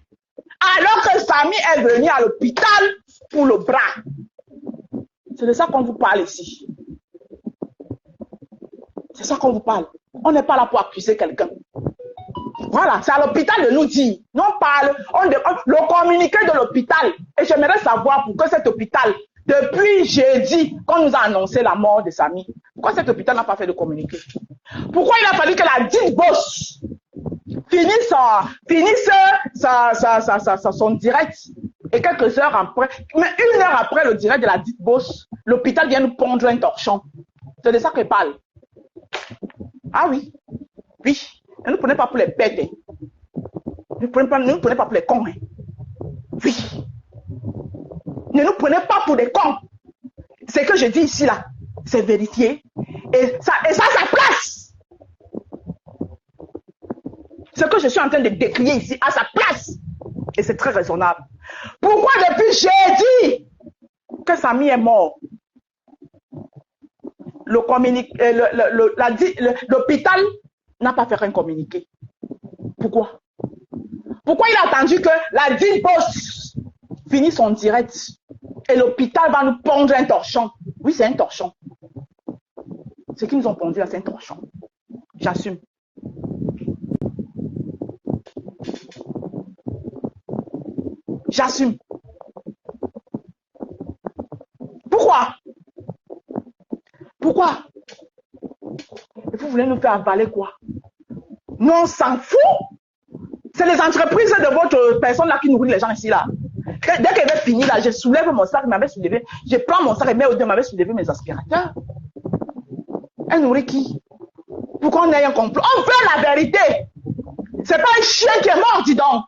alors que Samy est venu à l'hôpital pour le bras. C'est de ça qu'on vous parle ici. C'est ça qu'on vous parle. On n'est pas là pour accuser quelqu'un. Voilà, c'est à l'hôpital de nous dire. Nous on parle, le communiqué de l'hôpital. Et j'aimerais savoir pourquoi cet hôpital, depuis jeudi, quand nous a annoncé la mort de Samy, pourquoi cet hôpital n'a pas fait de communiqué? Pourquoi il a fallu que la dite boss finisse son direct et quelques heures après, mais 1 heure après le direct de la dite boss, l'hôpital vient nous pondre un torchon. C'est de ça qu'il parle. Ah oui, oui. Ne nous prenez pas pour les bêtes. Hein. Ne nous prenez pas pour les cons. Hein. Oui. Ne nous prenez pas pour des cons. Ce que je dis ici, là, c'est vérifié. Et ça a sa place. Ce que je suis en train de décrire ici a sa place. Et c'est très raisonnable. Pourquoi depuis jeudi que Samy est mort, l'hôpital n'a pas fait un communiqué? Pourquoi? Pourquoi il a attendu que la dite boss finisse son direct et l'hôpital va nous pondre un torchon? Oui, c'est un torchon. Ce qu'ils nous ont pondu là, c'est un torchon. J'assume. J'assume. Pourquoi? Pourquoi? Et vous voulez nous faire avaler quoi? Nous, on s'en fout C'est les entreprises de votre personne là qui nourrit les gens ici là. Dès qu'elle va finir là, je soulève mon sac, m'avait soulevé. Je prends mon sac et mets au deux, m'avait soulevé mes aspirateurs. Elle nourrit qui? Pour qu'on ait un complot. On veut la vérité. C'est pas un chien qui est mort, dis donc.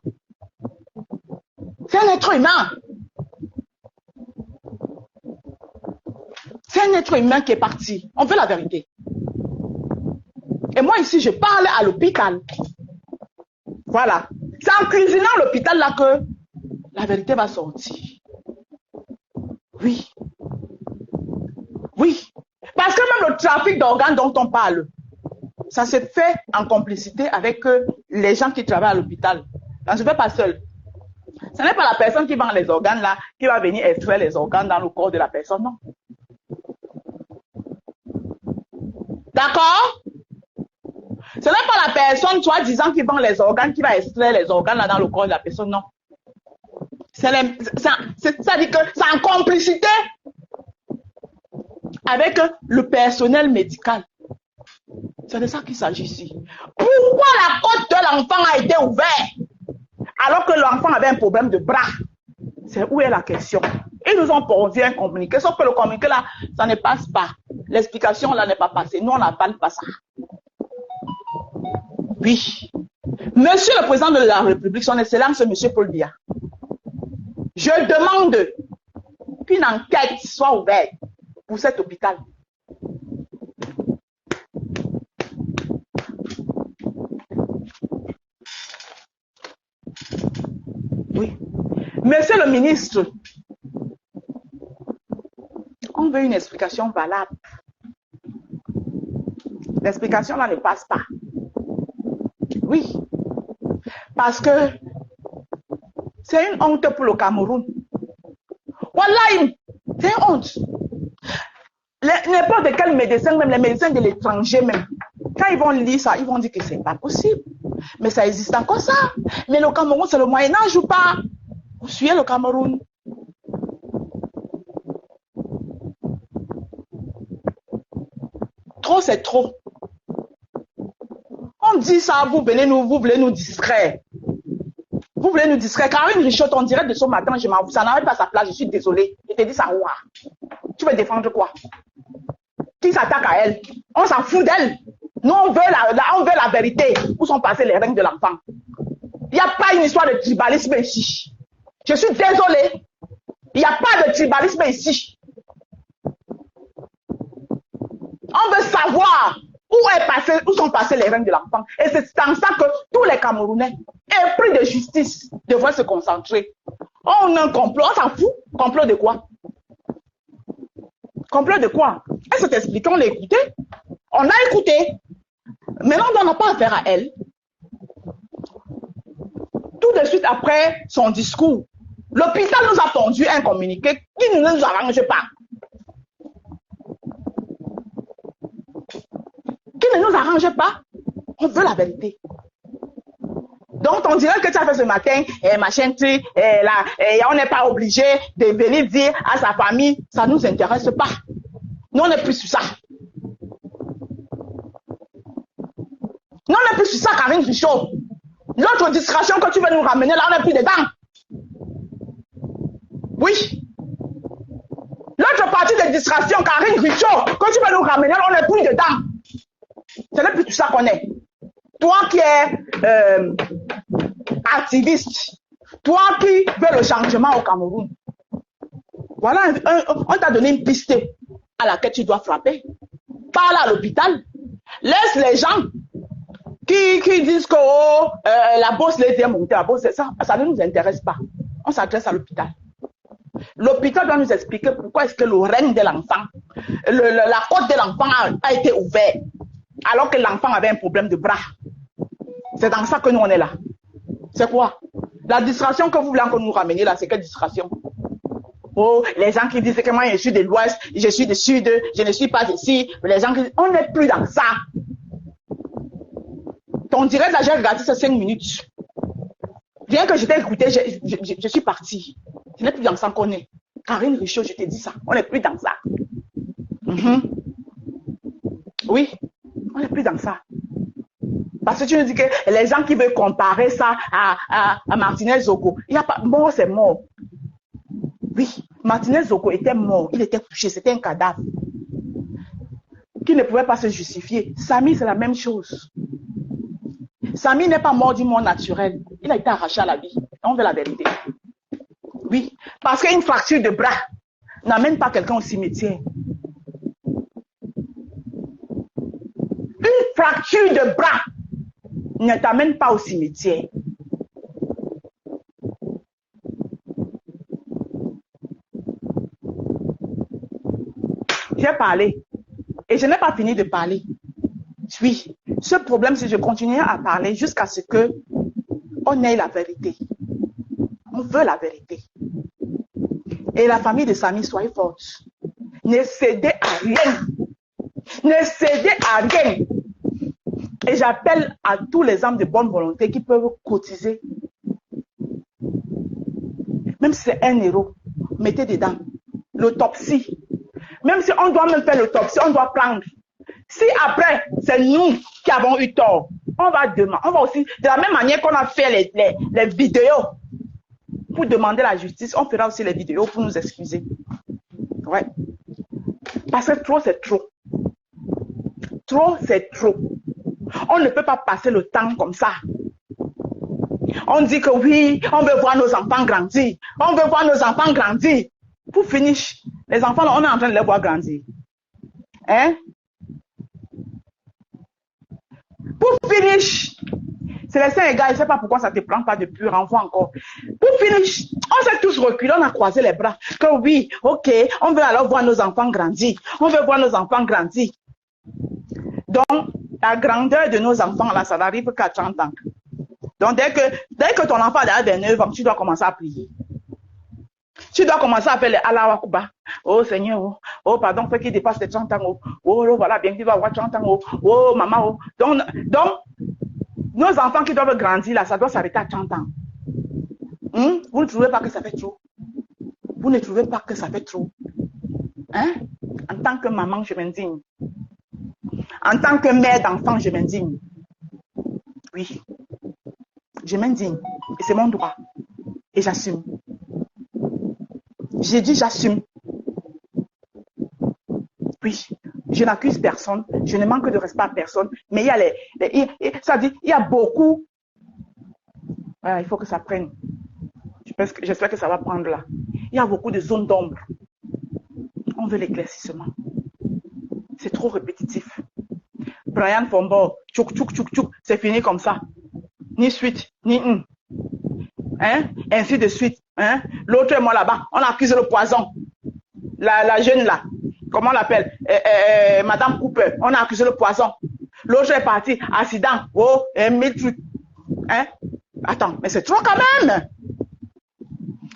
C'est un être humain. C'est un être humain qui est parti. On veut la vérité. Et moi ici, je parle à l'hôpital. Voilà. C'est en cuisinant l'hôpital là que la vérité va sortir. Oui. Oui. Parce que même le trafic d'organes dont on parle, ça se fait en complicité avec les gens qui travaillent à l'hôpital. Ça ne se fait pas seul. Ce n'est pas la personne qui vend les organes là qui va venir extraire les organes dans le corps de la personne, non. D'accord? Ce n'est pas la personne, soi-disant, qui vend les organes, qui va extraire les organes là dans le corps de la personne, non. Ça dit que c'est en complicité avec le personnel médical. C'est de ça qu'il s'agit ici. Pourquoi la côte de l'enfant a été ouverte alors que l'enfant avait un problème de bras? C'est où est la question? Ils nous ont posé un communiqué, sauf que le communiqué là, ça ne passe pas. L'explication là n'est pas passée. Nous, on n'appelle pas ça. Oui. Monsieur le président de la République, son excellence, monsieur Paul Biya, je demande qu'une enquête soit ouverte pour cet hôpital. Oui. Monsieur le ministre, on veut une explication valable. L'explication là ne passe pas. Oui. Parce que c'est une honte pour le Cameroun. Voilà, c'est une honte. N'importe quel médecin, même les médecins de l'étranger même, quand ils vont lire ça, ils vont dire que c'est pas possible. Mais ça existe encore ça. Mais le Cameroun, c'est le Moyen-Âge ou pas? Vous suivez le Cameroun? Trop, c'est trop. On dit ça, vous voulez nous distraire. Vous voulez nous distraire. Karine Richaud, on dirait de ce matin, je m'en fous. Ça n'arrive pas à sa place, je suis désolée. Je te dis ça, ouah. Tu veux défendre quoi? Qui s'attaque à elle? On s'en fout d'elle. Nous, on veut la vérité. Où sont passés les règnes de l'enfant? Il n'y a pas une histoire de tribalisme ici. Je suis désolée. Il n'y a pas de tribalisme ici. On veut savoir où sont passés les règnes de l'enfant. Et c'est en ça que tous les Camerounais, épris de justice, devraient se concentrer. On a un complot, on s'en fout. Complot de quoi? Complot de quoi? Elle s'est expliquée, on l'a écouté. On a écouté. Maintenant, on n'a pas affaire à elle. Tout de suite après son discours, l'hôpital nous a pondu un communiqué qui ne nous arrange pas. Qui ne nous arrange pas. On veut la vérité. Donc, on dirait que tu as fait ce matin, machin, on n'est pas obligé de venir dire à sa famille, ça ne nous intéresse pas. Nous, on n'est plus sur ça. Nous, on n'est plus sur ça, Karine Richaud. L'autre distraction que tu veux nous ramener, là, on n'est plus dedans. Oui. L'autre partie de distraction, Karine Richaud, que tu veux nous ramener, là, on n'est plus dedans. Ce n'est plus tout ça qu'on est. Toi qui es activiste, toi qui veux le changement au Cameroun, voilà, on t'a donné une piste à laquelle tu dois frapper. Parle à l'hôpital. Laisse les gens qui disent que la bourse les a montés, la bourse, ça ne nous intéresse pas. On s'adresse à l'hôpital. L'hôpital doit nous expliquer pourquoi est-ce que le règne de l'enfant, la côte de l'enfant a été ouverte, alors que l'enfant avait un problème de bras. C'est dans ça que nous on est là. C'est quoi? La distraction que vous voulez encore nous ramener là, c'est quelle distraction? Oh, les gens qui disent que moi je suis de l'Ouest, je suis du Sud, je ne suis pas ici. Les gens qui disent, on n'est plus dans ça. Ton direct là, j'ai regardé ça 5 minutes. Bien que je t'ai écouté, je suis partie. Je n'ai plus dans ça qu'on est. Karine Richaud, je t'ai dit ça. On n'est plus dans ça. Oui, on n'est plus dans ça. Parce que tu nous dis que les gens qui veulent comparer ça à Martinez Zoko, il n'y a pas, mort, c'est mort. Oui, Martinez Zoko était mort, il était couché, c'était un cadavre qui ne pouvait pas se justifier. Samy, c'est la même chose. Samy n'est pas mort du mort naturel, il a été arraché à la vie. On veut la vérité. Oui, parce qu'une fracture de bras n'amène pas quelqu'un au cimetière. Une fracture de bras ne t'amène pas au cimetière. J'ai parlé et je n'ai pas fini de parler. Oui, ce problème, c'est que je continuais à parler jusqu'à ce que on ait la vérité. On veut la vérité. Et la famille de Samy, soyez forte. Ne cédez à rien. Ne cédez à rien. Et j'appelle à tous les hommes de bonne volonté qui peuvent cotiser. Même si c'est 1 euro, mettez dedans. L'autopsie. Même si on doit même faire l'autopsie, on doit prendre. Si après, c'est nous qui avons eu tort, on va demander. On va aussi, de la même manière qu'on a fait les vidéos pour demander la justice, on fera aussi les vidéos pour nous excuser. Ouais. Parce que trop, c'est trop. Trop, c'est trop. On ne peut pas passer le temps comme ça. On dit que oui, on veut voir nos enfants grandir. On veut voir nos enfants grandir. Pour finir, les enfants, on est en train de les voir grandir. Hein? Pour finir, Célestin et gars, je ne sais pas pourquoi ça ne te prend pas depuis, renvoie encore. Pour finir, on s'est tous reculés, on a croisé les bras. Que oui, ok, on veut alors voir nos enfants grandir. On veut voir nos enfants grandir. Donc, la grandeur de nos enfants, là, ça n'arrive qu'à 30 ans. Donc, dès que ton enfant a 9 ans, tu dois commencer à prier. Tu dois commencer à faire les Allah Akbar. Oh Seigneur, oh pardon, fait qu'il dépasse les 30 ans. Oh, voilà, bien qu'il va avoir 30 ans. Oh, maman. Donc, nos enfants qui doivent grandir, là, ça doit s'arrêter à 30 ans. Vous ne trouvez pas que ça fait trop? Vous ne trouvez pas que ça fait trop? Hein? En tant que maman, je m'indigne. En tant que mère d'enfant, je m'indigne. Oui. Je m'indigne. Et c'est mon droit. Et j'assume. J'ai dit j'assume. Oui. Je n'accuse personne. Je ne manque de respect à personne. Mais il y a ça dit, il y a beaucoup. Voilà, il faut que ça prenne. J'espère que ça va prendre là. Il y a beaucoup de zones d'ombre. On veut l'éclaircissement. C'est trop répétitif. Brian Fombo, tchouk, tchouk, tchouk, tchouk, c'est fini comme ça. Ni suite, ni hein? Ainsi de suite. Hein? L'autre est moi là-bas. On accuse le poison. La jeune là. Comment on l'appelle? Madame Cooper. On a accusé le poison. L'autre est parti. Accident. Oh, 1000 trucs. Hein? Attends, mais c'est trop quand même.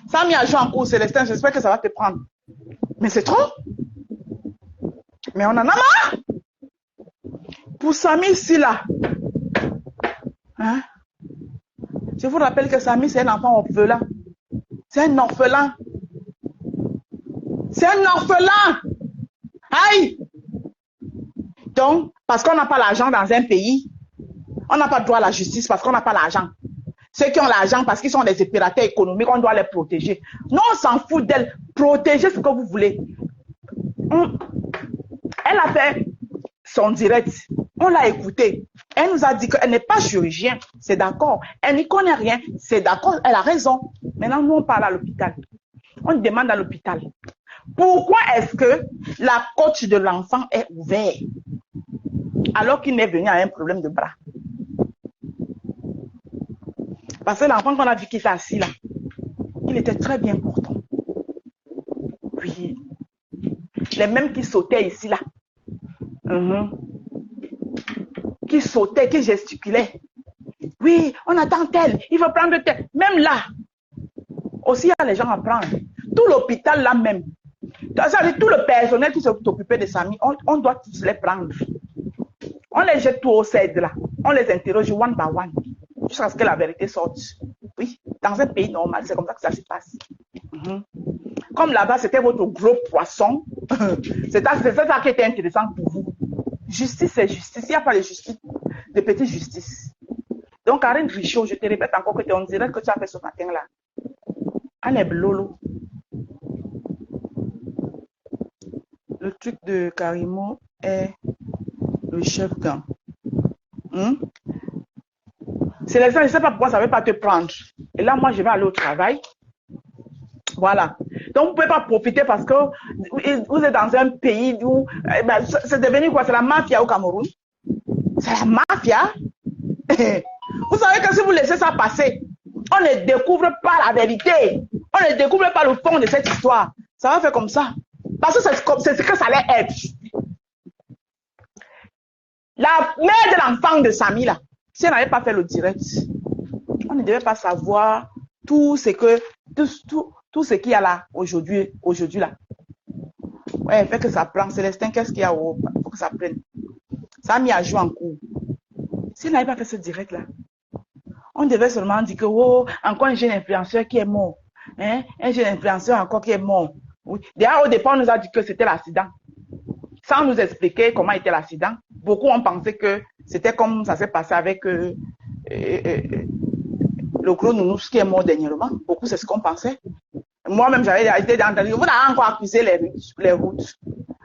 Ça mis à jouer en cours, Célestin. J'espère que ça va te prendre. Mais c'est trop. Mais on en a marre. Pour Samy ici là. Hein? Je vous rappelle que Samy, c'est un enfant orphelin. C'est un orphelin. C'est un orphelin. Aïe! Donc, parce qu'on n'a pas l'argent dans un pays, on n'a pas droit à la justice parce qu'on n'a pas l'argent. Ceux qui ont l'argent parce qu'ils sont des opérateurs économiques, on doit les protéger. Non, on s'en fout d'elle. Protégez ce que vous voulez. Elle a fait son direct. On l'a écoutée. Elle nous a dit qu'elle n'est pas chirurgien. C'est d'accord. Elle n'y connaît rien. C'est d'accord. Elle a raison. Maintenant, nous, on parle à l'hôpital. On demande à l'hôpital. Pourquoi est-ce que la côte de l'enfant est ouverte alors qu'il n'est venu à un problème de bras? Parce que l'enfant qu'on a vu qui était assis là, il était très bien portant. Oui. Les mêmes qui sautaient ici là. Qui sautaient, qui gesticulaient. Oui, on attend tel, il faut prendre tel. Même là, aussi il y a les gens à prendre. Tout l'hôpital là même. Ça veut dire tout le personnel qui s'occupait de Samy, on doit tous les prendre. On les jette tout au cèdre là. On les interroge one by one. Jusqu'à ce que la vérité sorte. Oui, dans un pays normal, c'est comme ça que ça se passe. Comme là-bas, c'était votre gros poisson. C'est ça qui était intéressant pour vous. Justice, c'est justice. Il n'y a pas de justice. de petite justice. Donc, Karine Richaud, je te répète encore que on dirait que tu as fait ce matin-là. Anne est blolo. Le truc de Karimo est le chef gang. C'est les gens, je ne sais pas pourquoi ça ne veut pas te prendre. Et là, moi, je vais aller au travail. Voilà. Donc, vous ne pouvez pas profiter parce que vous êtes dans un pays où c'est devenu quoi? C'est la mafia au Cameroun. C'est la mafia. Vous savez que si vous laissez ça passer, on ne découvre pas la vérité. On ne découvre pas le fond de cette histoire. Ça va faire comme ça. Parce que c'est ce que ça allait être. La mère de l'enfant de Samy, là, si elle n'avait pas fait le direct, on ne devait pas savoir tout ce qu'il y a là aujourd'hui là. Ouais, fait que ça prend. Célestin, qu'est-ce qu'il y a au faut que ça prenne. Samy a joué en cours. Si elle n'avait pas fait ce direct là, on devait seulement dire que oh, encore un jeune influenceur qui est mort. Hein? Un jeune influenceur encore qui est mort. Oui. D'ailleurs, au départ, on nous a dit que c'était l'accident. Sans nous expliquer comment était l'accident. Beaucoup ont pensé que c'était comme ça s'est passé avec le gros Nounous qui est mort dernièrement. Beaucoup, c'est ce qu'on pensait. Moi-même, j'avais été entendu. Vous allez encore accuser les routes.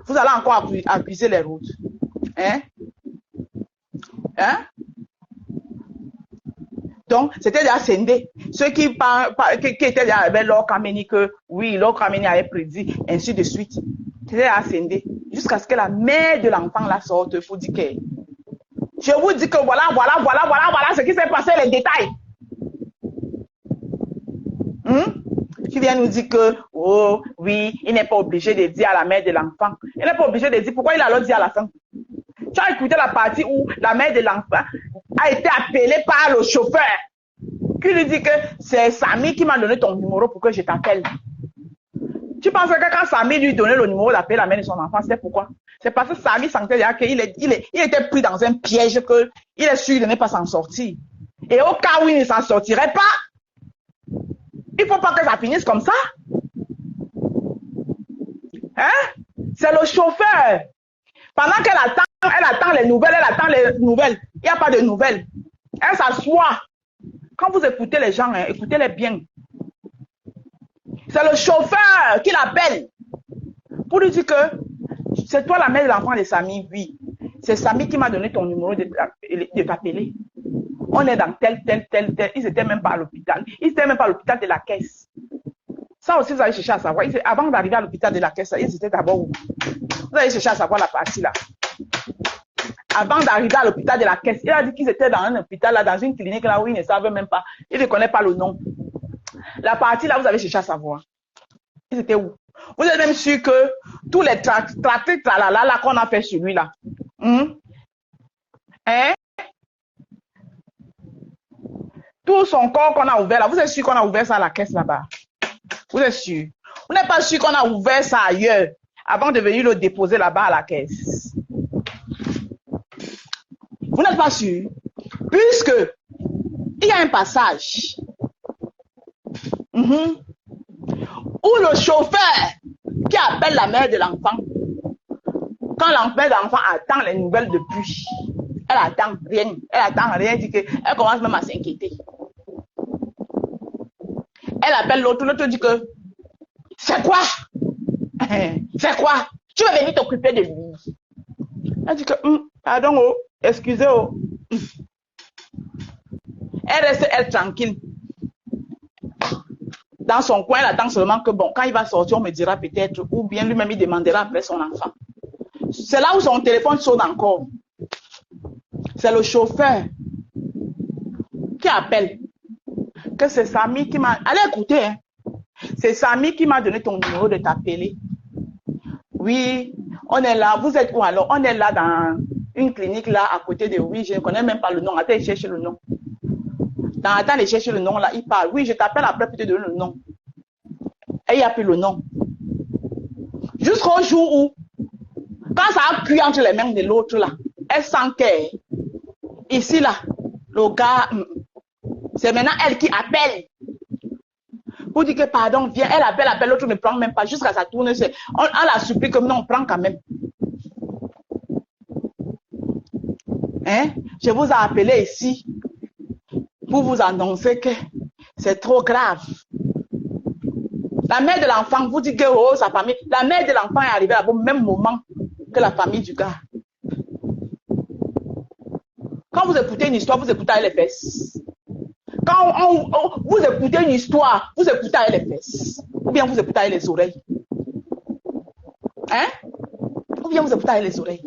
Vous allez encore accuser les routes. Hein? Hein? Donc, c'était déjà scindé. Ceux qui étaient déjà avec Laure Kameni, que oui, Laure Kameni avait prédit, ainsi de suite. C'était déjà scindé. Jusqu'à ce que la mère de l'enfant la sorte pour dire que. Je vous dis que voilà ce qui s'est passé, les détails. Tu viens nous dire que, oh, oui, il n'est pas obligé de dire à la mère de l'enfant. Il n'est pas obligé de dire pourquoi il a l'autre dit à la fin. Tu as écouté la partie où la mère de l'enfant a été appelée par le chauffeur qui lui dit que c'est Samy qui m'a donné ton numéro pour que je t'appelle. Tu penses que quand Samy lui donnait le numéro d'appeler la mère de son enfant, c'était pourquoi? C'est parce que Samy sentait déjà qu'il était pris dans un piège qu'il est sûr de ne pas s'en sortir. Et au cas où il ne s'en sortirait pas, il ne faut pas que ça finisse comme ça. Hein? C'est le chauffeur. Pendant qu'elle attend les nouvelles, il n'y a pas de nouvelles. Elle s'assoit. Quand vous écoutez les gens, hein, écoutez-les bien. C'est le chauffeur qui l'appelle pour lui dire que c'est toi la mère de l'enfant de Samy. Oui, c'est Samy qui m'a donné ton numéro de t'appeler. On est dans tel. Ils n'étaient même pas à l'hôpital. Ils n'étaient même pas à l'hôpital de la caisse. Ça aussi, vous allez chercher à savoir. Avant d'arriver à l'hôpital de la caisse, ils étaient d'abord où? Vous allez chercher à savoir la partie là. Avant d'arriver à l'hôpital de la caisse, il a dit qu'ils étaient dans un hôpital là, dans une clinique là où ils ne savent même pas. Ils ne connaissent pas le nom. La partie là, vous avez cherché à savoir. Ils étaient où? Vous êtes même sûr que tous les trafics là qu'on a fait sur lui là. Hein? Tout son corps qu'on a ouvert là, vous êtes sûr qu'on a ouvert ça à la caisse là-bas? Vous êtes sûr? Vous n'êtes pas sûr qu'on a ouvert ça ailleurs avant de venir le déposer là-bas à la caisse? Vous n'êtes pas sûr? Puisque il y a un passage où le chauffeur qui appelle la mère de l'enfant, quand la mère de l'enfant attend les nouvelles depuis, elle attend rien, dit qu'elle commence même à s'inquiéter. Elle appelle l'autre dit que c'est quoi? C'est quoi? Tu vas venir t'occuper de lui. Elle dit que pardon, oh, excusez, oh. Elle reste, elle, tranquille. Dans son coin, elle attend seulement que, bon, quand il va sortir, on me dira peut-être, ou bien lui-même, il demandera après son enfant. C'est là où son téléphone sonne encore. C'est le chauffeur qui appelle. Que c'est Samy qui m'a... Allez écouter, hein. C'est Samy qui m'a donné ton numéro de t'appeler. Oui, on est là. Vous êtes où alors? On est là dans une clinique là, à côté de... Oui, je ne connais même pas le nom. Attends, cherche le nom. Attends, il cherche le nom là, il parle. Oui, je t'appelle après pour te donner le nom. Et il a pris le nom. Jusqu'au jour où, quand ça a cuit entre les mains de l'autre là, elle sent que, ici là, le gars, c'est maintenant elle qui appelle. Pour dire que pardon, viens, elle appelle, l'autre ne prend même pas, jusqu'à sa tourne. On la supplie comme non, on prend quand même. Hein? Je vous ai appelé ici pour vous annoncer que c'est trop grave. La mère de l'enfant vous dit que oh, sa famille, la mère de l'enfant est arrivée au même moment que la famille du gars. Quand vous écoutez une histoire, vous écoutez avec les fesses. Quand vous écoutez une histoire, vous écoutez avec les fesses. Ou bien vous écoutez avec les oreilles. Hein? Ou bien vous écoutez avec les oreilles.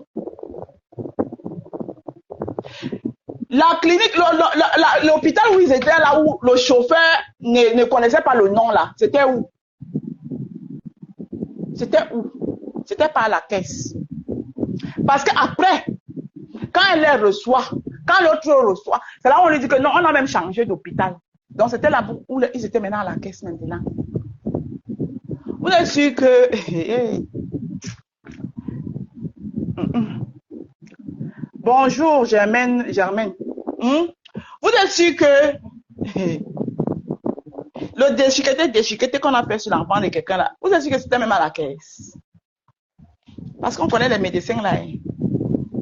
La clinique, l'hôpital où ils étaient, là où le chauffeur ne connaissait pas le nom là, c'était où? C'était où? C'était pas à la caisse. Parce qu'après, quand elle les reçoit, quand l'autre reçoit, c'est là où on lui dit que non, on a même changé d'hôpital. Donc c'était là où ils étaient maintenant à la caisse maintenant. Vous êtes sûr que... Bonjour Germaine. Vous êtes sûr que le déchiqueté qu'on a fait sur l'enfant de quelqu'un là, vous êtes sûr que c'était même à la caisse? Parce qu'on connaît les médecins là.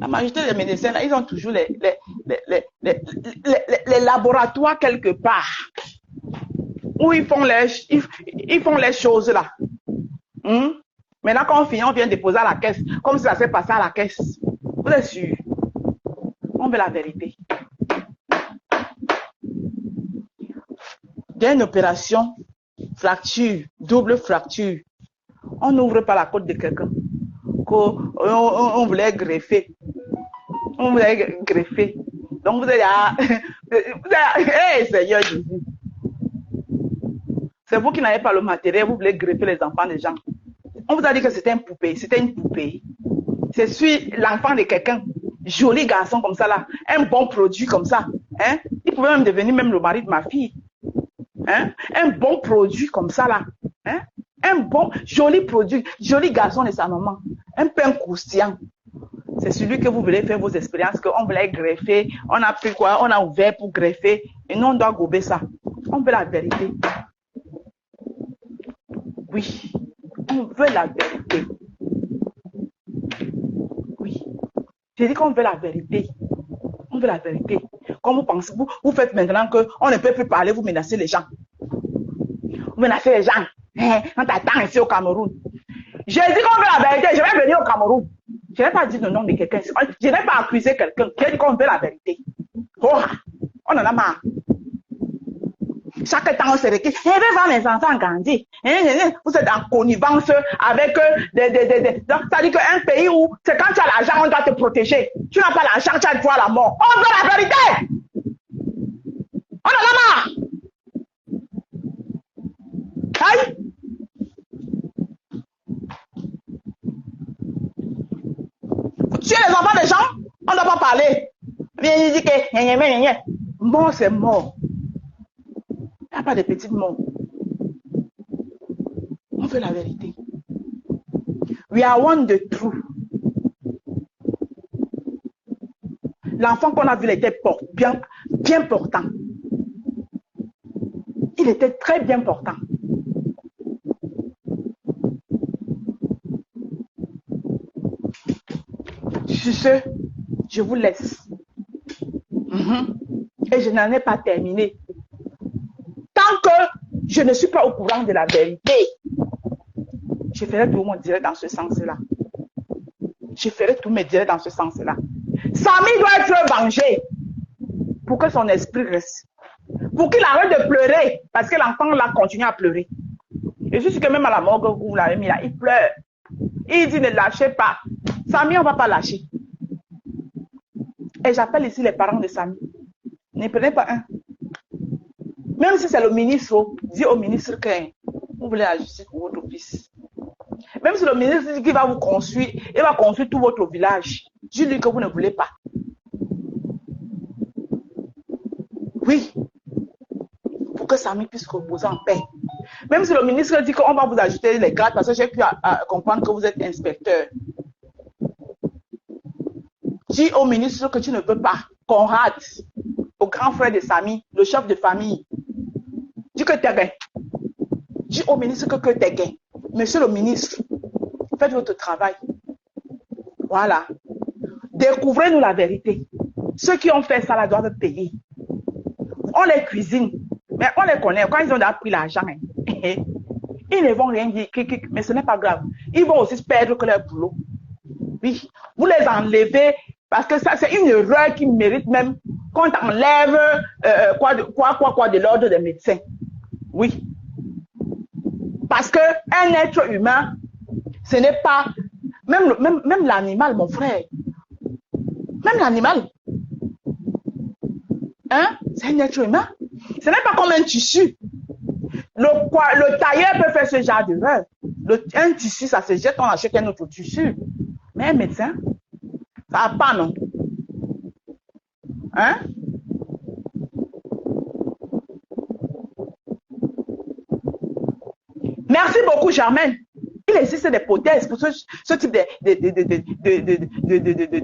La majorité des médecins là, ils ont toujours les laboratoires quelque part où ils font les choses là. Maintenant quand on finit, on vient déposer à la caisse, comme si ça s'est passé à la caisse. Vous êtes sûr? On veut la vérité. Il y a une opération, fracture, double fracture. On n'ouvre pas la côte de quelqu'un. On voulait greffer. On voulait greffer. Donc vous êtes là. Hey, Seigneur Jésus. C'est vous qui n'avez pas le matériel, vous voulez greffer les enfants des gens. On vous a dit que c'était une poupée. C'était une poupée. C'est sur l'enfant de quelqu'un. Joli garçon comme ça là, un bon produit comme ça, hein? Il pouvait même devenir même le mari de ma fille, hein? Un bon produit comme ça là, hein? Un bon, joli produit, joli garçon de sa maman, un pain croustillant. C'est celui que vous voulez faire vos expériences, qu'on voulait greffer, on a pris quoi, on a ouvert pour greffer, et nous on doit gober ça. On veut la vérité. Oui, on veut la vérité. J'ai dit qu'on veut la vérité. On veut la vérité. Comme vous pensez, vous faites maintenant qu'on ne peut plus parler, vous menacez les gens. Vous menacez les gens. On t'attend ici au Cameroun. J'ai dit qu'on veut la vérité, je vais venir au Cameroun. Je n'ai pas dit le nom de quelqu'un. Je n'ai pas accusé quelqu'un. J'ai dit qu'on veut la vérité. Oh, on en a marre. Chaque temps, on se récrit. Je vais voir mes enfants grandir. Vous êtes en connivence avec des. Ça dit qu'un pays où c'est quand tu as l'argent, on doit te protéger. Tu n'as pas l'argent, tu as le droit à la mort. On veut la vérité. On en a marre. Aïe. Vous tuez les enfants des gens, on ne doit pas parler. Viens dire que mort, c'est mort. Il n'y a pas de petites morts. On veut la vérité. We are one the truth. L'enfant qu'on a vu, il était bien portant. Il était très bien portant. Sur ce, je vous laisse. Et je n'en ai pas terminé. Tant que je ne suis pas au courant de la vérité, je ferai tout mon direct dans ce sens-là. Je ferai tous mes directs dans ce sens-là. Samy doit être vengé pour que son esprit reste. Pour qu'il arrête de pleurer, parce que l'enfant là continue à pleurer. Et je suis que même à la morgue, vous l'avez mis là, il pleure. Il dit ne lâchez pas. Samy, on ne va pas lâcher. Et j'appelle ici les parents de Samy. Ne prenez pas un. Même si c'est le ministre, dis au ministre que vous voulez la justice pour votre fils. Même si le ministre dit qu'il va vous construire, il va construire tout votre village. Dis-lui que vous ne voulez pas. Oui. Pour que Samy puisse reposer en paix. Même si le ministre dit qu'on va vous ajouter les grades, parce que j'ai pu comprendre que vous êtes inspecteur. Dis au ministre que tu ne peux pas. Conrad, au grand frère de Samy, le chef de famille. Dis que t'es gain. Dis au ministre que t'es gain. Monsieur le ministre, faites votre travail. Voilà. Découvrez-nous la vérité. Ceux qui ont fait ça là doivent payer. On les cuisine, mais on les connaît. Quand ils ont déjà pris l'argent, hein, ils ne vont rien dire, mais ce n'est pas grave. Ils vont aussi perdre que leur boulot. Oui, vous les enlevez parce que ça, c'est une erreur qui mérite même qu'on enlève de l'ordre des médecins. Oui. Parce que un être humain, ce n'est pas... Même l'animal, mon frère. Même l'animal. Hein? C'est un être humain. Ce n'est pas comme un tissu. Le tailleur peut faire ce genre d'erreur. Un tissu, ça se jette, on achète un autre tissu. Mais un médecin, ça va pas, non? Hein? Merci beaucoup, Germaine. Il existe des prothèses pour ce type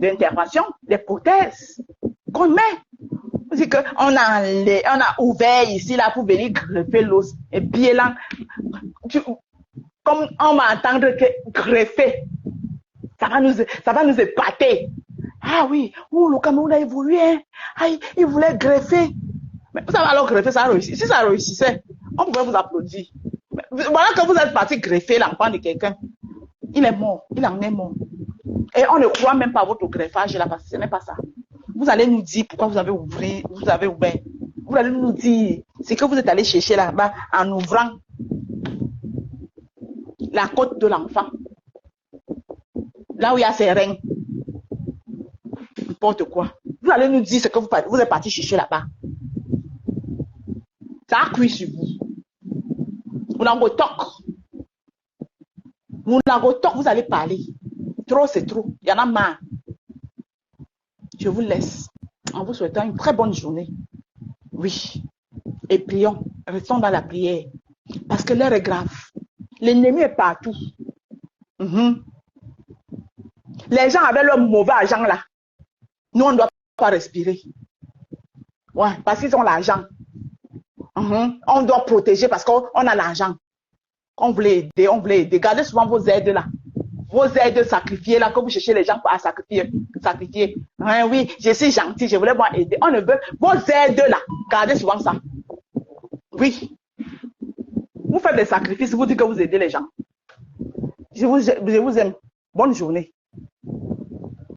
d'intervention, des prothèses qu'on met. C'est qu'on a ouvert ici là pour venir greffer l'os. Et puis là, comme on va entendre que greffer, ça va nous épater. Ah oui, le Cameroun a évolué. Hein? Ah, il voulait greffer. Mais vous savez alors greffer, ça réussit. Si ça réussissait, on pouvait vous applaudir. Mais voilà que vous êtes parti greffer l'enfant de quelqu'un. Il est mort, il en est mort. Et on ne croit même pas à votre greffage là, parce que ce n'est pas ça. Vous allez nous dire pourquoi vous avez ouvert. Vous allez nous dire ce que vous êtes allé chercher là-bas en ouvrant la côte de l'enfant. Là où il y a ses reins. N'importe quoi. Vous allez nous dire ce que vous êtes parti chercher là-bas. Ça a cuit sur vous. Vous n'en vous allez parler. Trop, c'est trop. Il y en a marre. Je vous laisse en vous souhaitant une très bonne journée. Oui. Et prions. Restons dans la prière. Parce que l'heure est grave. L'ennemi est partout. Les gens avec leur mauvais argent là. Nous, on ne doit pas respirer. Ouais, parce qu'ils ont l'argent. On doit protéger parce qu'on a l'argent. On voulait aider. Gardez souvent vos aides là. Vos aides sacrifiées là, que vous cherchez les gens à sacrifier. Hein, oui, je suis gentil, je voulais voir aider. On ne veut. Vos aides là, gardez souvent ça. Oui. Vous faites des sacrifices, vous dites que vous aidez les gens. Je vous aime. Bonne journée.